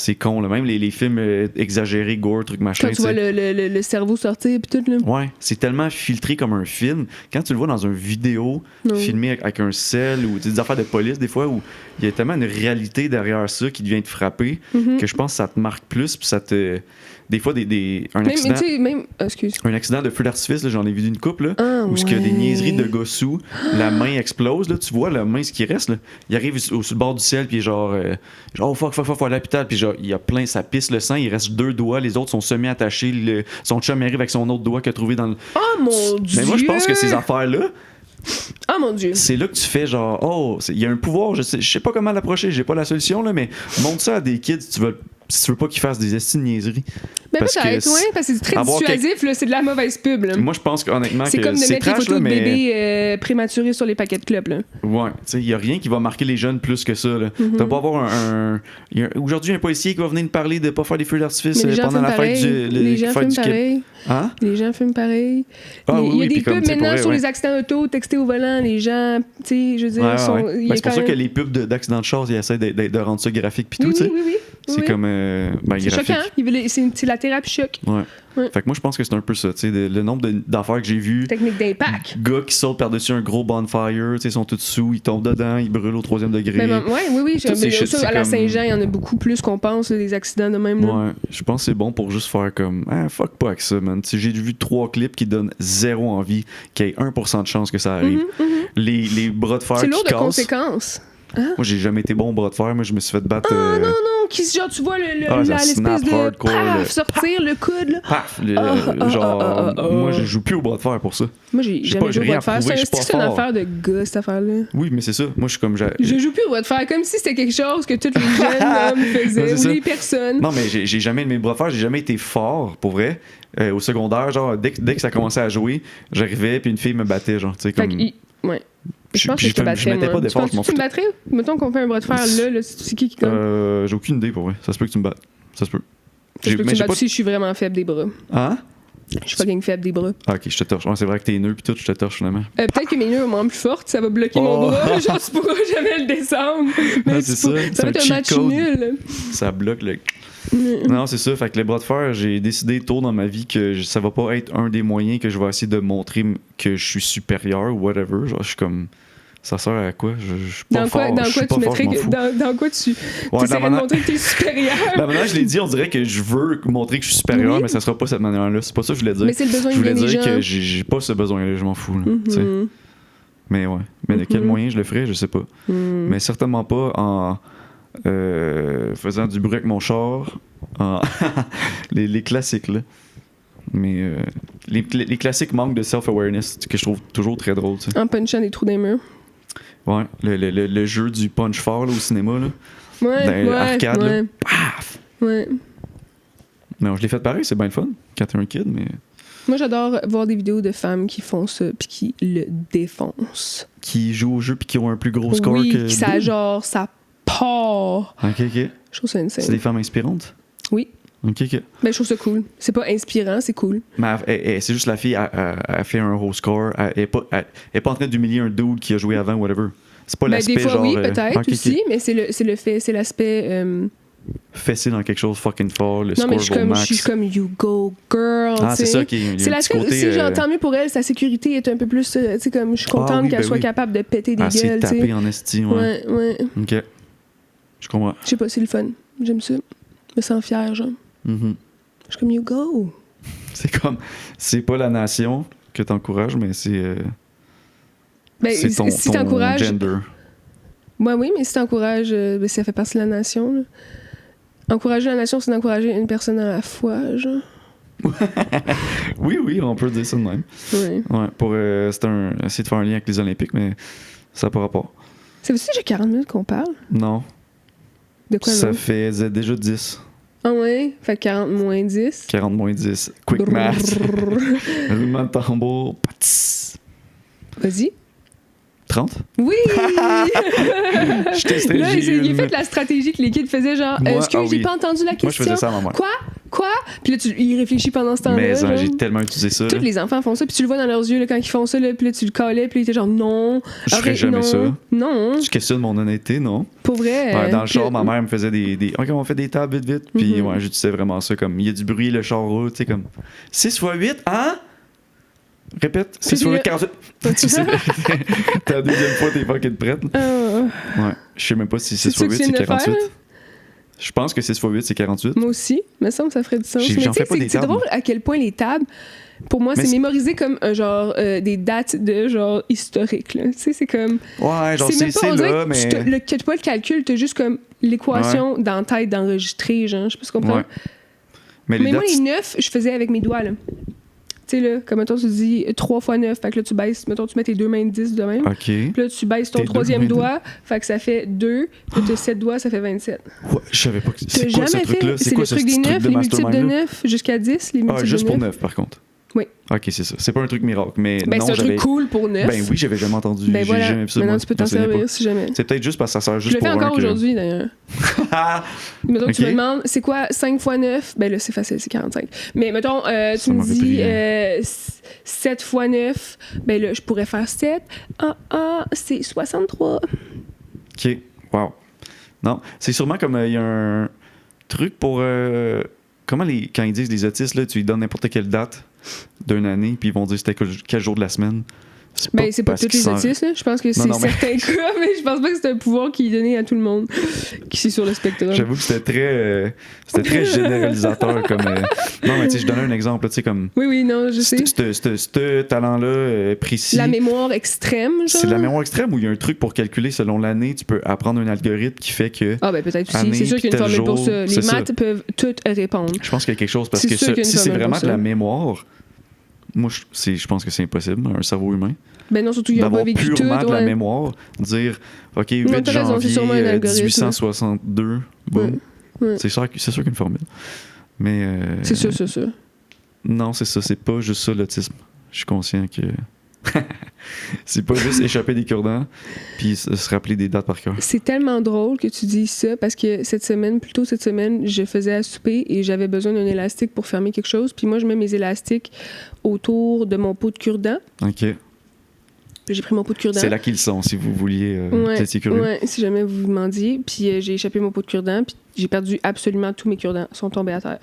C'est con, là. Même les films exagérés, gore, trucs machin. Quand tu vois le cerveau sortir puis tout, là. Ouais, c'est tellement filtré comme un film. Quand tu le vois dans une vidéo filmée avec un sel ou des affaires de police, des fois, où il y a tellement une réalité derrière ça qui devient te frapper que je pense que ça te marque plus, puis ça te... Des fois, un accident... Un accident de feu d'artifice, là, j'en ai vu d'une couple, là, où il y a des niaiseries de gossous, la main explose, là, tu vois la main, ce qui reste, là, il arrive sur le bord du ciel, puis genre oh fuck, faut aller à l'hôpital, puis genre, il y a plein, ça pisse le sang, il reste 2 doigts, les autres sont semi-attachés, son chum arrive avec son autre doigt qu'il a trouvé dans le... Oh mon Dieu! Mais moi, je pense que ces affaires-là, oh mon Dieu! c'est là que tu fais genre, oh, il y a un pouvoir, je sais pas comment l'approcher, j'ai pas la solution, là, mais montre ça à des kids si tu veux pas qu'ils fassent des estimes de niaiseries. Ben peut-être, parce que c'est très dissuasif, là, c'est de la mauvaise pub. Là. Moi, je pense qu'honnêtement, c'est comme de mettre trash, les photos là, de mais... bébés prématurés sur les paquets de clubs. Là. Ouais, tu sais, il y a rien qui va marquer les jeunes plus que ça. Là. T'as pas avoir aujourd'hui, un policier qui va venir nous parler de pas faire des feux d'artifice pendant la fête du... Les gens fument pareil. Hein? Les gens fument pareil. Il y a des pubs maintenant sur les accidents auto, textés au volant, les gens, tu sais, je veux dire, c'est pour ça que les pubs d'accidents de char, ils essaient de rendre ça graphique pis tout, tu sais. Oui. C'est comme c'est choquant, c'est la thérapie choc. Ouais. Fait que moi je pense que c'est un peu ça, tu sais, le nombre d'affaires que j'ai vues. Technique d'impact. Gars qui sautent par-dessus un gros bonfire, tu sais, ils sont tous sous, ils tombent dedans, ils brûlent au 3e degré. Oui. À la Saint-Jean, il y en a beaucoup plus qu'on pense, des accidents de même. Là. Ouais, je pense que c'est bon pour juste faire comme fuck pas avec ça, man. J'ai vu 3 clips qui donnent 0 envie qu'il y ait 1% de chance que ça arrive. Les bras de fer qui cassent. C'est lourd de conséquences. Hein? Moi, j'ai jamais été bon au bras de fer. Moi, je me suis fait battre. Non, genre, tu vois l'espèce de paf, sortir le coude. Là. Paf! Moi, je joue plus au bras de fer pour ça. Moi, j'ai jamais joué au bras de fer. C'est une affaire de gars, cette affaire-là. Oui, mais c'est ça. Moi, je suis comme. Je joue plus au bras de fer, comme si c'était quelque chose que tous les jeunes hommes faisaient, ou les personnes. Non, mais j'ai jamais aimé le bras de fer. J'ai jamais été fort, pour vrai. Au secondaire, genre, dès que ça commençait à jouer, j'arrivais, puis une fille me battait, genre, tu sais, comme. Ouais. Je pense que je te battrais, moi. Pas d'effort, je m'en fous. Tu me battrais? Mettons qu'on fait un bras de fer là, c'est qui gagne? J'ai aucune idée pour vrai. Ça se peut que tu me battes. Ça se peut. Ça se peut que tu me battes si je suis vraiment faible des bras. Hein? Je suis fucking faible des bras. Ah, ok, je te torche. Ouais, c'est vrai que tes nœuds pis tout, je te torche finalement. Peut-être que mes nœuds vont plus fortes, ça va bloquer mon bras. Genre, tu pourras jamais le descendre. Mais ça va être un match nul. Ça bloque le. Non, c'est ça. Fait que les bras de fer, j'ai décidé tôt dans ma vie que ça va pas être un des moyens que je vais essayer de montrer que je suis supérieur ou whatever. Genre, je suis comme. Ça sert à quoi? Je suis pas fort. Dans quoi tu essaierais de montrer que t'es supérieur? Maintenant, je l'ai dit, on dirait que je veux montrer que je suis supérieur, mais ça sera pas cette manière-là. C'est pas ça que je voulais dire. Mais c'est le besoin je voulais dire que j'ai pas ce besoin-là, je m'en fous. Là, mais ouais. Mais de quel moyen je le ferais, je sais pas. Mais certainement pas en faisant du bruit avec mon char. Les classiques, là. Mais les classiques manquent de self-awareness que je trouve toujours très drôle. T'sais. En punchant des trous dans les murs. Ouais, le jeu du punch fort là, au cinéma, là. Ouais, arcade, ouais. là. Paf! Ouais. Non, je l'ai fait pareil, c'est bien le fun quand t'es un kid, mais... Moi, j'adore voir des vidéos de femmes qui font ça puis qui le défoncent. Qui jouent au jeu puis qui ont un plus gros score que... Oui, ça part. Ok. Je trouve ça insane. C'est des femmes inspirantes? Oui. Ok. Ben, je trouve ça cool. C'est pas inspirant, c'est cool. Mais c'est juste la fille, elle fait un haut score. Elle est pas en train d'humilier un dude qui a joué avant, whatever. C'est pas l'aspect des fois, genre... oui, peut-être aussi, mais c'est le fait, c'est l'aspect... Fessé dans quelque chose fucking fort, le score vaut max. Je suis comme you go girl. C'est ça qui est. C'est l'aspect aussi, genre, tant mieux pour elle, sa sécurité est un peu plus. Tu sais, comme je suis contente qu'elle soit capable de péter des gueules. Taper en esti, ouais. Ok. Je comprends. Je sais pas, c'est le fun. J'aime ça. Je me sens fière, genre. Je suis comme you go. C'est comme. C'est pas la nation que t'encourages, mais c'est. C'est ton gender. Ouais, oui, mais si t'encourages, ça fait partie de la nation, là. Encourager la nation, c'est d'encourager une personne à la fois, genre. oui, on peut dire ça de même. Oui. Ouais, pour essayer de faire un lien avec les Olympiques, mais ça n'a pas rapport. Ça veut dire que j'ai 40 minutes qu'on parle? Non. De quoi, ça fait déjà 10. Ah ouais? Fait 40 moins 10. 40 moins 10. Quick math. Roulement de tambour. Patis. Vas-y. 30? Oui! Je testais là, il a fait la stratégie que les kids faisaient, genre, excuse, j'ai pas entendu la question. Moi, je faisais ça à ma mère. Quoi? Quoi? Puis là, il réfléchit pendant ce temps-là. Mais genre. j'ai tellement utilisé ça. Tous les enfants font ça, puis tu le vois dans leurs yeux là, quand ils font ça, là, puis là, tu le collais, puis il était genre non. Je ferais jamais non, ça. Non. Tu questionnes mon honnêteté, non? Pour vrai. Ouais, dans le char, ma mère me faisait des. Ok, on fait des tables vite. Puis ouais, j'utilisais vraiment ça comme. Il y a du bruit, le char roule, tu sais, comme. 6 x 8, hein? Répète, 6 x 8, 48. Tu sais, t'as la deuxième fois, t'es fucking prête. Ouais, je sais même pas si 6 x 8, c'est 48. Je pense que 6 x 8, c'est 48. Moi aussi, me semble que ça ferait du sens. J'en fais pas des c'est tables. drôle à quel point les tables, pour moi, c'est mémorisé comme genre des dates de genre historiques. Tu sais, c'est comme. Ouais, genre c'est là, mais. Tu n'as pas le calcul, tu as juste comme l'équation dans la tête d'enregistrer, genre. Je sais pas si tu comprends. Ouais. Mais moi, les 9, je faisais avec mes doigts, là. Tu sais, là, comme mettons, tu dis 3 x 9, fait que là, tu baisses, mettons, tu mets tes deux mains de 10 de même. OK. Puis là, tu baisses ton troisième doigt, fait que ça fait 2, puis tu as 7 doigts, ça fait 27. Ouais, je savais pas que c'est quoi ce truc-là. C'est quoi le truc des 9, les multiples de 9 jusqu'à 10, les multiples de 9. Juste pour 9, par contre. Oui. OK, c'est ça. C'est pas un truc miracle, mais ben, non, c'est un truc cool pour 9. Ben oui, j'avais jamais entendu. Ben voilà. Jamais vu ça. Maintenant, tu peux t'en servir si jamais. C'est peut-être juste parce que ça sert juste pour un. Je le fais encore aujourd'hui, d'ailleurs. Mettons, okay. Tu me demandes, c'est quoi 5 x 9? Ben là, c'est facile, c'est 45. Mais mettons, tu me dis 7 x 9, ben là, je pourrais faire 7. C'est 63. OK. Wow. Non, c'est sûrement comme il y a un truc pour... Comment quand ils disent les autistes, là, tu lui donnes n'importe quelle date d'une année, puis ils vont dire c'était quel jour de la semaine. C'est pas tous les autistes, là. Je pense que c'est certains cas, mais je pense pas que c'est un pouvoir qui est donné à tout le monde qui est sur le spectre. J'avoue que c'était très généralisateur comme. Non, mais tu sais, je donnais un exemple, tu sais, comme. Oui, non, je sais. Ce talent-là précis. La mémoire extrême, genre. C'est de la mémoire extrême où il y a un truc pour calculer selon l'année, tu peux apprendre un algorithme qui fait que. Ah, ben peut-être aussi. C'est sûr qu'il y a une formule pour ça. Les maths peuvent toutes répondre. Je pense qu'il y a quelque chose parce que si c'est vraiment de la mémoire. Moi, je pense que c'est impossible, un cerveau humain. Ben non, surtout, il n'a pas vécu tout. Purement de la mémoire, dire, OK, 8 janvier 1862, boum. Ouais. C'est sûr qu'il y a une formule. Mais... c'est sûr. Non, c'est ça. C'est pas juste ça, l'autisme. Je suis conscient que... c'est pas juste échapper des cure-dents puis se rappeler des dates par cœur. C'est tellement drôle que tu dis ça parce que cette semaine, je faisais à souper et j'avais besoin d'un élastique pour fermer quelque chose. Puis moi, je mets mes élastiques autour de mon pot de cure-dents. OK. J'ai pris mon pot de cure-dents. C'est là qu'ils sont, si vous vouliez être curieux. Ouais, si jamais vous vous demandiez. Puis j'ai échappé mon pot de cure-dents puis j'ai perdu absolument tous mes cure-dents. Ils sont tombés à terre.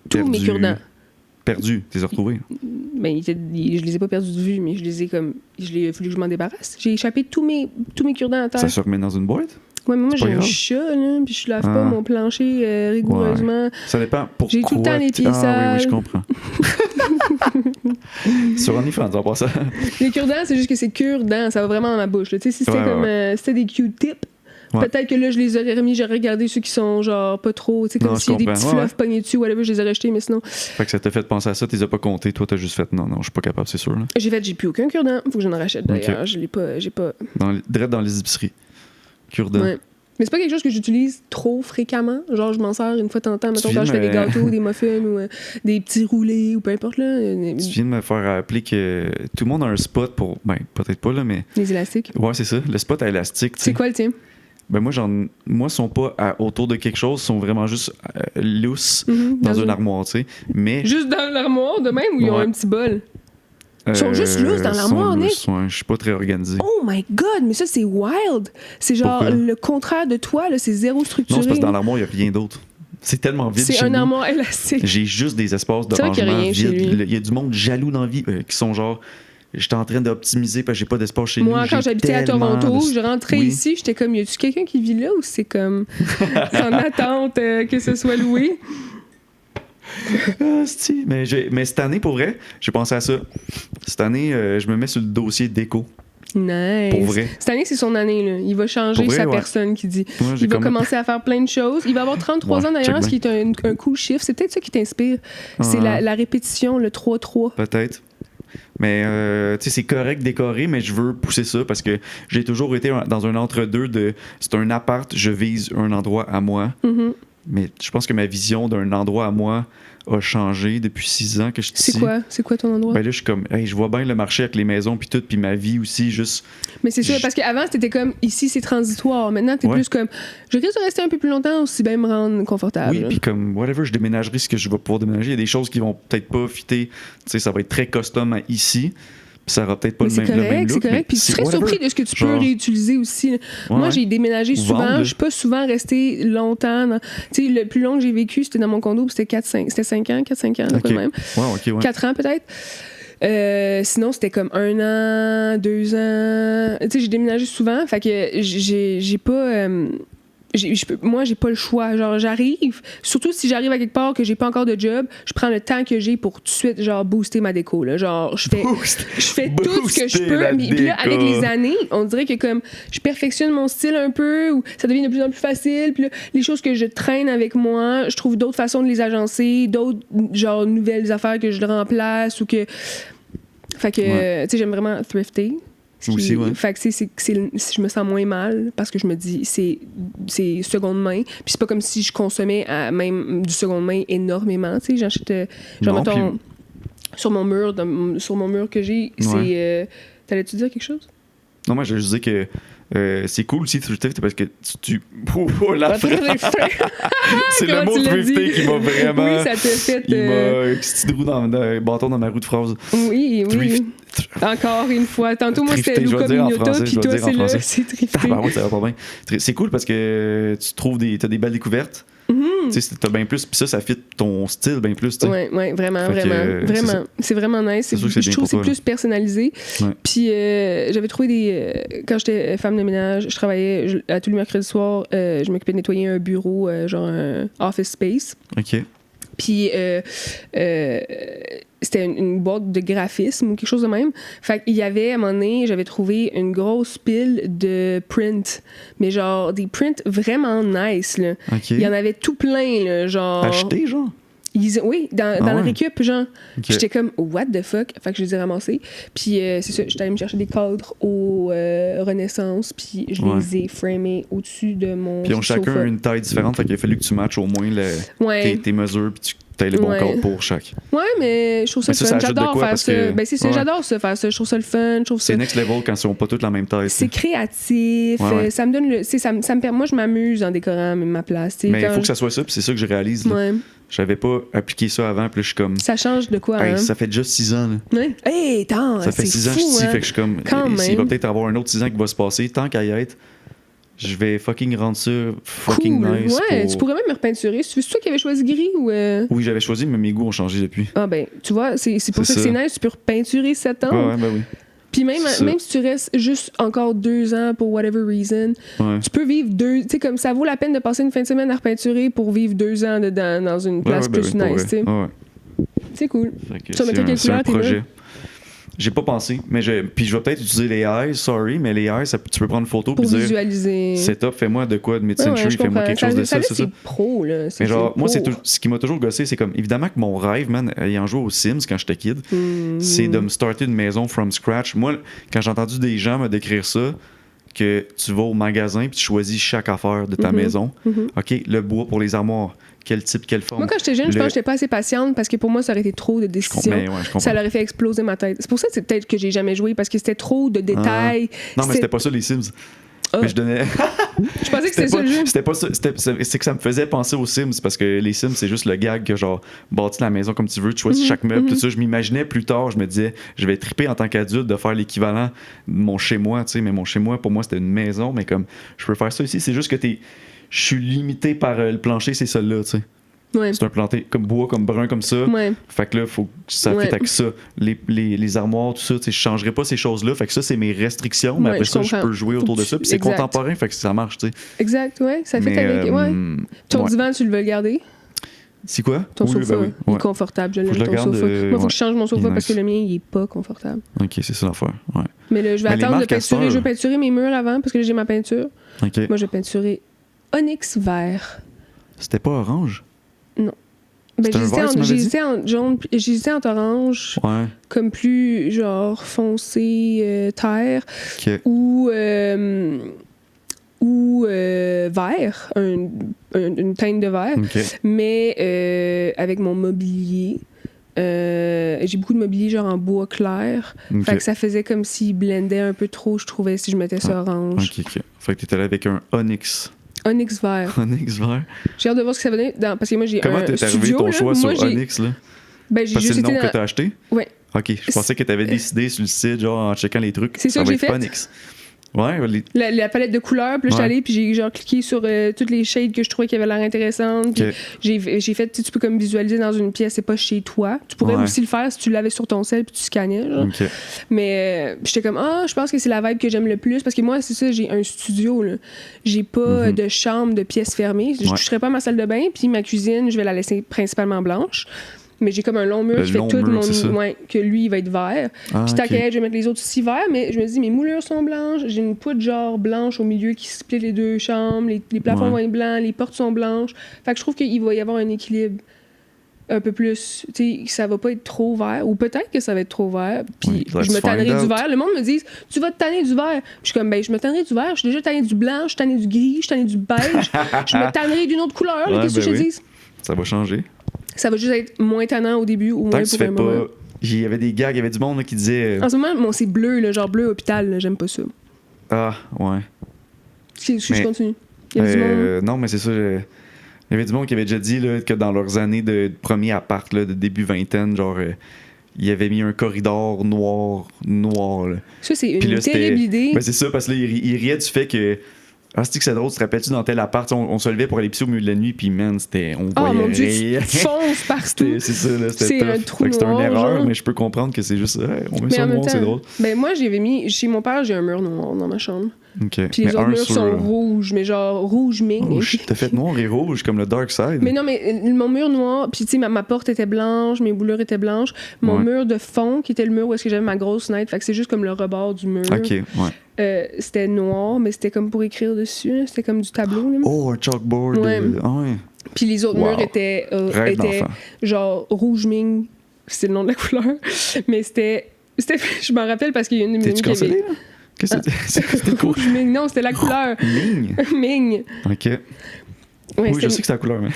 Tous mes cure-dents. Perdu, tu les as retrouvés? Ben, je les ai pas perdus de vue, mais il a fallu que je m'en débarrasse. J'ai échappé tous mes cure-dents à terre. Ça se remet dans une boîte? Ouais, mais moi, j'ai un chat, là, puis je lave pas mon plancher rigoureusement. Ouais. Ça dépend pourquoi. J'ai tout le temps les pieds sales. Oui, je comprends. Sur OnlyFans, on passe ça. Les cure-dents, c'est juste que c'est cure-dents, ça va vraiment dans ma bouche. Tu sais, si c'était c'était des Q-tips, peut-être que là, je les aurais remis, j'aurais regardé ceux qui sont genre pas trop, tu sais, comme s'il y a des petits fluffs pognés dessus, whatever, je les aurais jetés, mais sinon. Fait que ça t'a fait penser à ça, tu les as pas comptés, toi, t'as juste fait non, je suis pas capable, c'est sûr. Là. J'ai plus aucun cure-dent, faut que j'en rachète d'ailleurs, j'ai pas. Direct dans les épiceries. Cure-dent. Ouais. Mais c'est pas quelque chose que j'utilise trop fréquemment. Genre, je m'en sers une fois de temps en temps, mettons, quand je fais des gâteaux, des muffins ou des petits roulés ou peu importe. Là. Tu viens de me faire rappeler que tout le monde a un spot pour. Ben, peut-être pas, là, mais. Les élastiques. Ouais, c'est ça. Le spot à élastique. C'est quoi le tien? Ben, moi, ils sont pas autour de quelque chose, ils sont vraiment juste loose dans une armoire, tu sais. Mais. Juste dans l'armoire de même ou ils ont un petit bol? Ils sont juste loose dans l'armoire, Nick. Ouais, je suis pas très organisé. Oh my God, mais ça, c'est wild. C'est genre le contraire de toi, là, c'est zéro structuré. Non, c'est parce que dans l'armoire, il n'y a rien d'autre. C'est tellement vide. C'est un armoire élastique. J'ai juste des espaces de rangement vides. Il y a du monde jaloux dans la vie qui sont genre... J'étais en train d'optimiser parce que j'ai pas d'espace chez nous. Moi, quand j'habitais à Toronto, je rentrais ici, j'étais comme, y a-tu quelqu'un qui vit là ou c'est comme en attente que ce soit loué? Mais cette année, pour vrai, j'ai pensé à ça. Cette année, je me mets sur le dossier déco. Nice. Pour vrai. Cette année, c'est son année. Là. Il va changer vrai, sa personne qui dit. Ouais, il va commencer à faire plein de choses. Il va avoir 33 ans d'ailleurs, ce qui est un cool chiffre. C'est peut-être ça qui t'inspire. C'est la répétition, le 3-3. Peut-être. Mais tu sais, c'est correct décorer, mais je veux pousser ça parce que j'ai toujours été dans un entre-deux de c'est un appart, je vise un endroit à moi. Mais je pense que ma vision d'un endroit à moi a changé depuis 6 ans que je suis ici. C'est quoi ton endroit? Ben là, je suis comme, hey, je vois bien le marché avec les maisons puis tout, puis ma vie aussi, juste... Mais c'est sûr, parce qu'avant, c'était comme, ici, c'est transitoire. Maintenant, t'es plus comme, je risque de rester un peu plus longtemps aussi bien me rendre confortable. Oui, puis comme, whatever, je déménagerai ce que je vais pouvoir déménager. Il y a des choses qui vont peut-être pas fitter. Tu sais, ça va être très custom à ici. Puis ça aura peut-être pas le même look. C'est correct. Puis tu serais surpris de ce que tu peux réutiliser aussi. Ouais, moi, j'ai déménagé souvent. Je suis pas souvent restée longtemps. Tu sais, le plus long que j'ai vécu, c'était dans mon condo. Puis c'était 5 ans, 4-5 ans, okay. même. Ouais. 4 ans peut-être. Sinon, c'était comme 1 an, 2 ans. Tu sais, j'ai déménagé souvent. Fait que j'ai pas... moi, j'ai pas le choix. Genre, j'arrive, surtout si j'arrive à quelque part que j'ai pas encore de job, je prends le temps que j'ai pour tout de suite, genre, booster ma déco. Là. Genre, je fais tout ce que je peux. Mais puis là, avec les années, on dirait que comme je perfectionne mon style un peu, ou ça devient de plus en plus facile. Puis là, les choses que je traîne avec moi, je trouve d'autres façons de les agencer, d'autres, genre, nouvelles affaires que je remplace ou que. Fait que, tu sais, j'aime vraiment thrifter. Aussi, ouais. Fait que je me sens moins mal parce que je me dis c'est seconde main. Puis c'est pas comme si je consommais même du seconde main énormément. Tu sais, j'achète genre mettons sur mon mur que j'ai, c'est t'allais-tu dire quelque chose? Non, moi je juste dire que c'est cool aussi thrifter parce que tu c'est le mot thrifter qui m'a vraiment. Oui, ça t'a fait. Il m'a un petit trou dans un bâton dans ma roue de phrase. Oui. Encore une fois. Tantôt, moi, c'était Luca Mignota, puis toi, c'est thrifter. Ah, oui, ça va pas bien. C'est cool parce que tu trouves t'as des belles découvertes. Tu sais, t'as bien plus, puis ça fit ton style bien plus. Oui, vraiment. C'est vraiment nice. Je trouve que c'est plus personnalisé. Ouais. Puis j'avais trouvé quand j'étais femme de ménage, je travaillais à tous les mercredis soirs, je m'occupais de nettoyer un bureau, genre un office space. OK. Puis c'était une boîte de graphisme ou quelque chose de même. Fait qu'il y avait, à un moment donné, j'avais trouvé une grosse pile de prints. Mais genre, des prints vraiment nice, là. OK. Il y en avait tout plein, là, genre... Acheté, genre? Oui, dans le récup, genre. Okay. J'étais comme, what the fuck? Fait que je les ai ramassés. Puis c'est ça, j'étais allée me chercher des cadres au Renaissance, puis je les ai framés au-dessus de mon Puis ils ont chacun une taille différente, fait qu'il a fallu que tu matches au moins tes mesures, puis tu aies le bon cadre pour chaque. Ouais, mais je trouve ça le fun. J'adore faire ça. Ben, c'est ça, j'adore ça, faire ça. Je trouve ça le fun. C'est next level quand ils sont pas tous la même taille. C'est créatif. Ça me donne ça me permet. Moi, je m'amuse en décorant ma place. Mais il faut que ça soit ça, puis c'est ça que je réalise. Ouais. J'avais pas appliqué ça avant, puis là, je suis comme. Ça change de quoi, hein? Ça fait déjà 6 ans, là. Ouais. Hey, attends, ça fait 6 ans que je suis ici, fait que je suis comme. Il va peut-être avoir un autre 6 ans qui va se passer. Tant qu'à y être, je vais fucking rendre ça fucking nice. Ouais, tu pourrais même me repeinturer. C'est toi qui avais choisi gris ou. Oui, j'avais choisi, mais mes goûts ont changé depuis. Ah, ben, tu vois, c'est pour ça que c'est nice. Tu peux repeinturer 7 ans. Ouais, ben oui. Puis même si tu restes juste encore 2 ans pour whatever reason, tu peux vivre 2... Tu sais, comme ça vaut la peine de passer une fin de semaine à repeinturer pour vivre 2 ans dedans dans une place plus nice, tu sais. C'est cool. Tu vas mettre quelle couleur tes murs? J'ai pas pensé, mais puis je vais peut-être utiliser les eyes, sorry, mais les eyes, tu peux prendre une photo pour puis visualiser. Dire setup, fais-moi de quoi de mid-century, fais-moi quelque chose de ça, c'est ça. C'est pro, là. Mais genre, moi, ce qui m'a toujours gossé, c'est comme, évidemment que mon rêve, man, ayant joué aux Sims quand j'étais kid, c'est de me starter une maison from scratch. Moi, quand j'ai entendu des gens me décrire ça, que tu vas au magasin puis tu choisis chaque affaire de ta maison. OK, le bois pour les armoires. Quel type, quelle forme. Moi, quand j'étais jeune, je pense que j'étais pas assez patiente parce que pour moi, ça aurait été trop de décisions. Ça aurait fait exploser ma tête. C'est pour ça que c'est peut-être que j'ai jamais joué parce que c'était trop de détails. Non, mais c'était pas ça les Sims. Mais je donnais. Je pensais que c'était ça le jeu. C'était pas ça. C'est que ça me faisait penser aux Sims parce que les Sims, c'est juste le gag que genre bâtis la maison comme tu veux, tu choisis chaque meuble, tout ça. Je m'imaginais plus tard, je me disais, je vais triper en tant qu'adulte de faire l'équivalent de mon chez-moi, tu sais. Mais mon chez-moi, pour moi, c'était une maison, mais comme je peux faire ça ici, c'est juste que je suis limité par le plancher, c'est ça-là, tu sais. Ouais. C'est un planté comme bois, comme brun, comme ça. Ouais. Fait que là, faut que ça fit avec ça. Les armoires, tout ça, je changerais pas ces choses-là. Fait que ça, c'est mes restrictions. Mais après ça, je peux jouer autour de ça. Puis c'est contemporain, fait que ça marche, tu sais. Exact, ouais. Ça fit avec. Ton divan, tu le veux le garder? C'est quoi? Ton sofa, il est confortable. Je l'aime, ton sofa. Moi, il faut que je change mon sofa parce que le mien, il est pas confortable. OK, c'est ça l'affaire. Ouais. Mais là, je vais attendre de peinturer. Je vais peinturer mes murs avant parce que là, j'ai ma peinture. OK. Moi, je vais peinturer onyx vert. C'était pas orange? Non. Ben, j'hésitais entre jaune, j'hésitais entre orange, comme plus genre foncé terre, ou vert, une teinte de vert, mais avec mon mobilier. J'ai beaucoup de mobilier genre en bois clair. Fait que ça faisait comme s'il blendait un peu trop, je trouvais, si je mettais ça orange. OK. Fait que t'étais allé avec un onyx. Onyx vert. Onyx vert. J'ai hâte de voir ce que ça va donner. Parce que moi, j'ai Comment t'es arrivé ton choix sur Onyx, là? Ben, j'ai juste c'est le nom été que t'as acheté? Ouais. OK, je pensais que t'avais décidé sur le site, genre en checkant les trucs. C'est ça que j'ai fait. Onyx. Ouais, la palette de couleurs, puis là, j'étais allée, puis j'ai genre cliqué sur toutes les shades que je trouvais qui avaient l'air intéressantes. Puis j'ai fait, tu peux comme visualiser dans une pièce, c'est pas chez toi. Tu pourrais aussi le faire si tu l'avais sur ton sel puis tu scannais. Genre. Mais j'étais comme, je pense que c'est la vibe que j'aime le plus, parce que moi, c'est ça, j'ai un studio. Là. J'ai pas de chambre, de pièces fermées. Je toucherai pas ma salle de bain, puis ma cuisine, je vais la laisser principalement blanche. Mais j'ai comme un long mur qui fait tout mon... que lui, il va être vert. Puis t'inquiète, je vais mettre les autres aussi verts, mais je me dis, mes moulures sont blanches. J'ai une poutre genre blanche au milieu qui split les deux chambres. Les plafonds vont être blancs, les portes sont blanches. Fait que je trouve qu'il va y avoir un équilibre un peu plus... Tu sais, ça va pas être trop vert. Ou peut-être que ça va être trop vert. Puis je me tannerai du vert. Le monde me dit, tu vas te tanner du vert. Je suis comme, je me tannerai du vert. Je suis déjà tannée du blanc, je suis tannée du gris, je suis tannée du beige. Je me tannerai d'une autre couleur. Qu'est-ce que je te dis? Ça va changer. Ça va juste être moins tannant au début ou moins pour un moment. Il y avait des gars, il y avait du monde là, qui disait... En ce moment, c'est bleu, là, genre bleu hôpital, là, j'aime pas ça. Ah, ouais. Je continue. Il y avait du monde. Non, mais c'est ça. Il y avait du monde qui avait déjà dit là, que dans leurs années de premier appart, là, de début vingtaine, genre... il avait mis un corridor noir. Là. Ça, c'est une terrible idée. Ben, c'est ça, parce que là, il riait du fait que... c'est que c'est drôle, tu te rappelles-tu dans tel appart, on se levait pour aller pisser au milieu de la nuit, puis man, on voyait mon Dieu, tu fonces partout. C'est ça, là, c'était un trou noir. C'était une erreur, genre. Mais je peux comprendre que c'est juste on met ça noir, c'est drôle. Ben moi, j'avais mis, chez mon père, j'ai un mur noir dans ma chambre. Okay. Puis les autres murs sont rouges, mais genre rouge ming. T'as fait noir et rouge, comme le Dark Side. Mais non, mais mon mur noir, puis tu sais, ma porte était blanche, mes bouleurs étaient blanches. Mon mur de fond, qui était le mur où est-ce que j'avais ma grosse fenêtre, fait que c'est juste comme le rebord du mur. OK, ouais. C'était noir, mais c'était comme pour écrire dessus. C'était comme du tableau. Là. Oh, un chalkboard. Ouais. Ouais. Puis les autres murs étaient genre rouge ming. C'est le nom de la couleur. Mais c'était je m'en rappelle parce qu'il y a une de mes amies qui avait... Qu'est-ce que c'était? Rouge ming. Non, c'était la couleur. Ming? Ming. OK. Ouais, oui, je sais que c'est la couleur. Mais...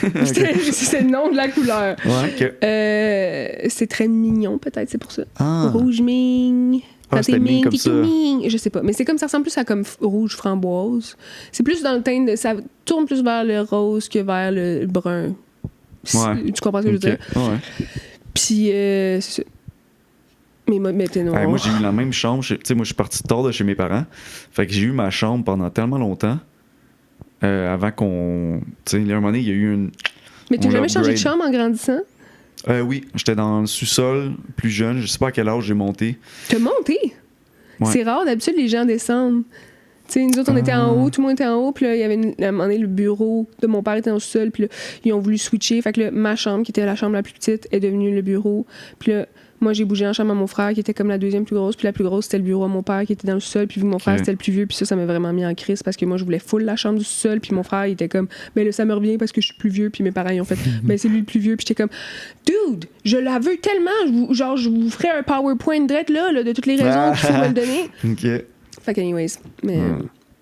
c'est le nom de la couleur. Ouais, OK. C'est très mignon, peut-être, c'est pour ça. Ah. Rouge ming. Quand t'es ming, comme ça. Ming. Je sais pas. Mais c'est comme ça ressemble plus à comme rouge framboise. C'est plus dans le teint de... Ça tourne plus vers le rose que vers le brun. Ouais. Tu comprends ce que je veux dire? Ouais. Puis, c'est ça. Mais t'es noir. Moi, j'ai eu la même chambre. Tu sais, moi, je suis parti tard de chez mes parents. Fait que j'ai eu ma chambre pendant tellement longtemps. Avant qu'on... Tu sais, à un moment donné, il y a eu une... Mais t'as jamais changé de chambre en grandissant? Oui, j'étais dans le sous-sol, plus jeune. Je sais pas à quel âge j'ai monté. T'as monté? Ouais. C'est rare, d'habitude, les gens descendent. Tu sais, nous autres, on était en haut, tout le monde était en haut, puis là, il y avait à un moment donné, le bureau de mon père était dans le sous-sol, puis là, ils ont voulu switcher. Fait que là, ma chambre, qui était la chambre la plus petite, est devenue le bureau. Puis là, moi, j'ai bougé en chambre à mon frère, qui était comme la deuxième plus grosse, puis la plus grosse, c'était le bureau à mon père, qui était dans le sous-sol, puis vu que mon frère, c'était le plus vieux, puis ça m'a vraiment mis en crise, parce que moi, je voulais full la chambre du sous-sol, puis mon frère, il était comme, ben là, ça me revient parce que je suis plus vieux, puis mes parents, ils ont fait, ben c'est lui le plus vieux, puis j'étais comme, dude, je la veux tellement, je vous ferais un PowerPoint direct là, de toutes les raisons qu'il faut me le donner. OK. Fait que, anyways, mais...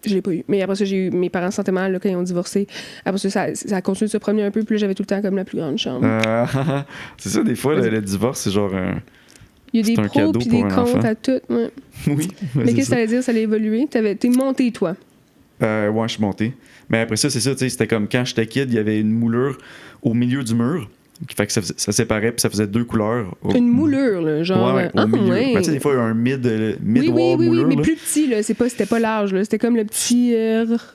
Je l'ai pas eu. Mais après ça, j'ai eu mes parents se sentaient mal là, quand ils ont divorcé. Après ça a continué de se promener un peu. Puis là, j'avais tout le temps comme la plus grande chambre. C'est ça, des fois, le divorce, c'est genre il y a des pros puis des comptes à tout. Ouais. Oui. Mais qu'est-ce que ça allait dire? Ça allait évoluer? T'es monté, toi? Ouais, je suis monté. Mais après ça, c'est ça, tu sais, c'était comme quand j'étais kid, il y avait une moulure au milieu du mur. Fait que ça séparait, puis ça faisait deux couleurs. Une moulure, là, genre. Ouais, au milieu. Ouais. Ben, tu sais, des fois, il y a un mid-wall oui, moulure. Mais là. plus petit, là. C'était pas large, là. C'était comme le petit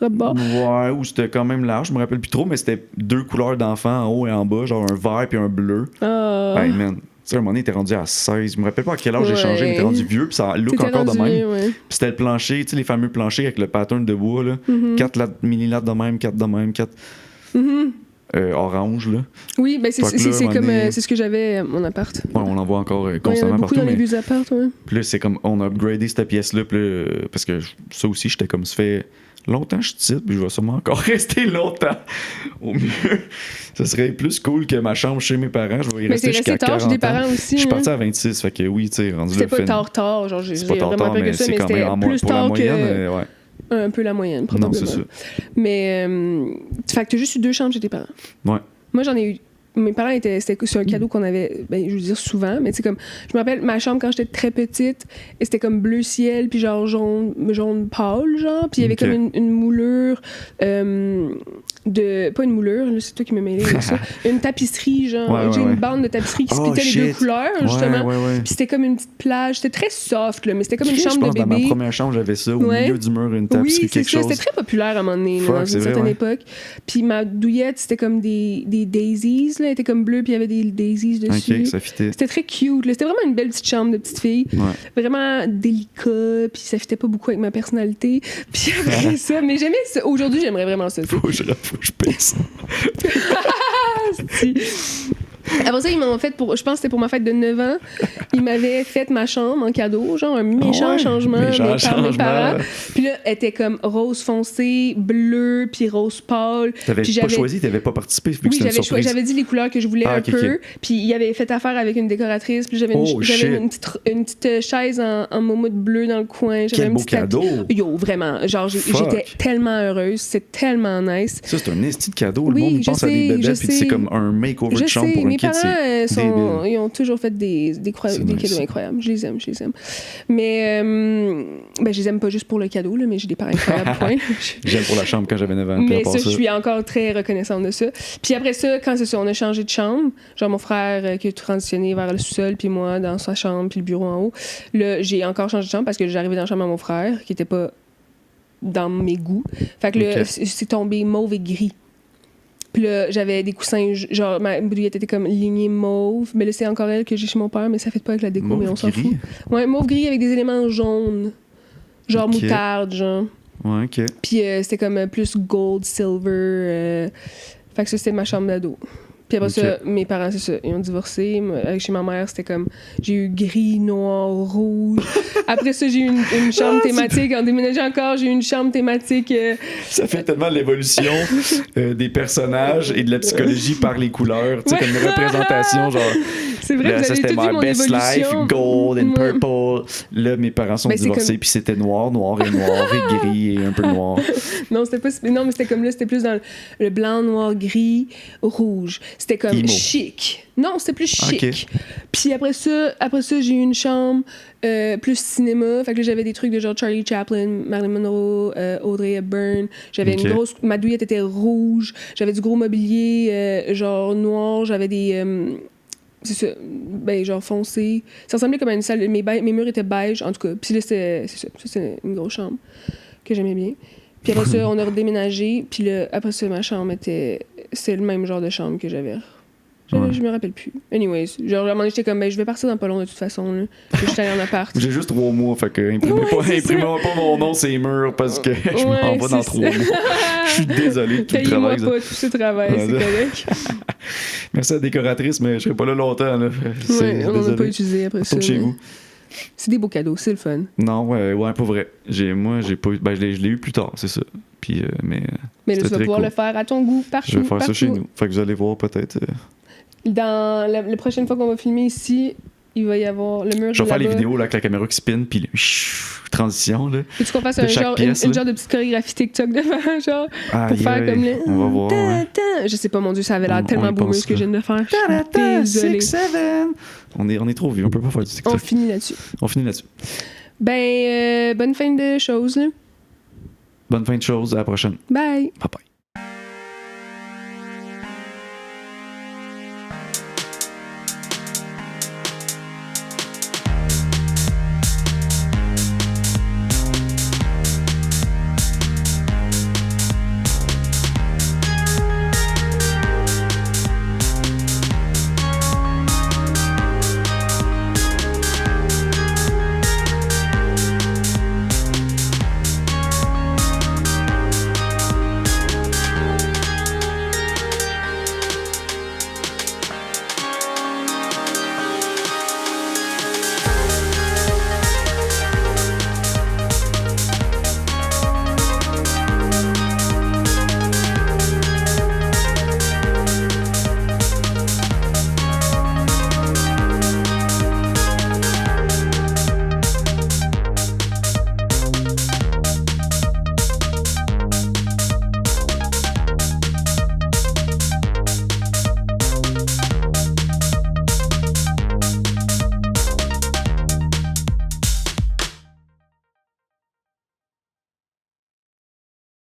rebord. Ouais, ou c'était quand même large, je me rappelle plus trop, mais c'était deux couleurs d'enfants en haut et en bas, genre un vert puis un bleu. Hey, man. Tu sais, à un moment donné, il était rendu à 16. Je me rappelle pas à quel âge j'ai changé, mais il était rendu vieux, puis ça look encore de même. Ouais. Puis c'était le plancher, tu sais, les fameux planchers avec le pattern de bois, là. 4 mini-lattes de même, 4 de même, 4. Orange, là. Oui, ben c'est comme c'est ce que j'avais à mon appart. Ouais, on en voit encore constamment partout. Dans les vieux apparts, ouais. Puis là, c'est comme on a upgradé cette pièce-là, puis là, parce que ça aussi, j'étais comme ça fait longtemps que je suis puis je vais sûrement encore rester longtemps. Au mieux, ça serait plus cool que ma chambre chez mes parents. Je vais y rester jusqu'à 40 ans. Des parents aussi. Je suis parti à 26, fait que oui, tu sais, rendu là. C'était pas tard, genre j'ai c'est pas vraiment tard, pas que mais ça, c'est mais quand c'était même plus pour la tard moyenne, ouais. un peu la moyenne, probablement. Non, c'est ça. Mais, fait que t'as juste eu 2 chambres chez tes parents. Ouais. Moi, j'en ai eu. Mes parents c'était un cadeau qu'on avait, ben, je veux dire souvent, mais tu sais, comme, je me rappelle, ma chambre quand j'étais très petite, et c'était comme bleu ciel, puis genre jaune pâle, genre, puis il y avait comme une moulure pas une moulure, là, c'est toi qui me mêlé avec ça, une tapisserie, genre, j'ai une bande de tapisserie qui splitait les 2 couleurs, justement, puis c'était comme une petite plage, c'était très soft, là, mais c'était comme une chambre de bébé. Dans ma première chambre, j'avais ça, au milieu du mur, une tapisserie, quelque chose. C'était très populaire à un moment donné, là, dans une certaine époque. Puis ma douillette, c'était comme des daisies, là, elle était comme bleue, puis il y avait des daisies dessus. Ok, ça fitait. C'était très cute, là. C'était vraiment une belle petite chambre de petite fille. Vraiment délicat, puis ça fitait pas beaucoup avec ma personnalité. Puis après ça, mais j'aimais ça. Aujourd'hui, j'aimerais vraiment ça. Faut que je paye ça. Après ça, ils m'ont fait je pense que c'était pour ma fête de 9 ans, ils m'avaient fait ma chambre en cadeau, genre un méchant changement, mais par mes parents. Puis là, elle était comme rose foncé, bleu, puis rose pâle. T'avais pas choisi, t'avais pas participé, vu que c'était une surprise. J'avais dit les couleurs que je voulais un peu, puis il avait fait affaire avec une décoratrice, puis j'avais une petite chaise en moumoute bleu dans le coin. Quel beau cadeau! Yo, vraiment, genre j'étais tellement heureuse, c'est tellement nice. Ça, c'est un esti de cadeau, le monde pense à des bébés, puis c'est comme un makeover de chambre pour un kid. Mes parents, ils ont toujours fait des cadeaux incroyables. Je les aime. Mais, ben, je les aime pas juste pour le cadeau, là, mais j'ai des parents incroyables, point. J'aime pour la chambre quand j'avais 9 ans. Mais ça, je suis encore très reconnaissante de ça. Puis après ça, quand c'est ça, on a changé de chambre. Genre, mon frère qui a transitionné vers le sous-sol, puis moi dans sa chambre, puis le bureau en haut. Là, j'ai encore changé de chambre parce que j'arrivais dans la chambre à mon frère, qui était pas dans mes goûts. Fait que là, c'est tombé mauve et gris. Puis là, j'avais des coussins, genre, ma douillette était comme lignée mauve. Mais là, c'est encore elle que j'ai chez mon père, mais ça fait pas avec la déco, mais on s'en fout. Ouais, mauve-gris avec des éléments jaunes. Genre moutarde, genre. Ouais, OK. Puis c'était comme plus gold, silver. Fait que ça, c'était ma chambre d'ado. Puis après ça, mes parents, c'est ça, ils ont divorcé. Chez ma mère, c'était comme, j'ai eu gris, noir, rouge. Après ça, j'ai eu une chambre thématique. En déménageant encore, j'ai eu une chambre thématique. Ça fait tellement l'évolution des personnages et de la psychologie par les couleurs. Tu sais, comme une représentation, genre. C'est vrai, ça, c'était ma best life, gold and purple. Là, mes parents sont divorcés, puis c'était noir et gris et un peu noir. Non, mais c'était comme là, c'était plus dans le blanc, noir, gris, rouge. C'était comme chic. Non, c'était plus chic. Okay. Puis après ça, j'ai eu une chambre plus cinéma. Fait que là, j'avais des trucs de genre Charlie Chaplin, Marilyn Monroe, Audrey Hepburn. J'avais une grosse... Ma douillette était rouge. J'avais du gros mobilier genre noir. J'avais des... c'est ça, ben genre foncé. Ça ressemblait comme à une salle. Mes murs étaient beige, en tout cas. Puis là, c'est ça. Ça, c'est une grosse chambre que j'aimais bien. Puis après ça, on a redéménagé. Puis là, après ça, ma chambre c'est le même genre de chambre que j'avais. Je me rappelle plus. Anyways, genre, à un moment donné, j'étais comme, ben, je vais partir dans pas long de toute façon. Là. Je suis allée en appart. J'ai juste 3 mois, fait que imprimez pas mon nom sur les murs parce que je m'en vais dans 3 mois. Je suis désolé de tout le travail. Payez-moi pas tout ce travail, c'est correct. Merci à la décoratrice, mais je serai pas là longtemps. Là. Ouais, on n'a pas utilisé après ça. Chez vous. C'est des beaux cadeaux, c'est le fun. Non, ouais, pas vrai. Moi, j'ai pas eu. Ben, je l'ai eu plus tard, c'est ça. Puis, mais là, tu vas pouvoir le faire à ton goût, partout. Je vais faire ça chez nous. Fait que vous allez voir peut-être. Dans la prochaine fois qu'on va filmer ici, il va y avoir le mur. Je vais faire les vidéos là, avec la caméra qui spin, puis transition. Là. Veux-tu qu'on fasse une genre de petite chorégraphie TikTok devant, genre, pour faire comme le. On va voir. Je sais pas, mon Dieu, ça avait l'air tellement beau ce que je viens de faire. Désolée. 6, 7. On est trop vieux, on peut pas faire du TikTok. On finit là-dessus. Ben, bonne fin de choses, là. Bonne fin de choses, à la prochaine. Bye. Bye bye.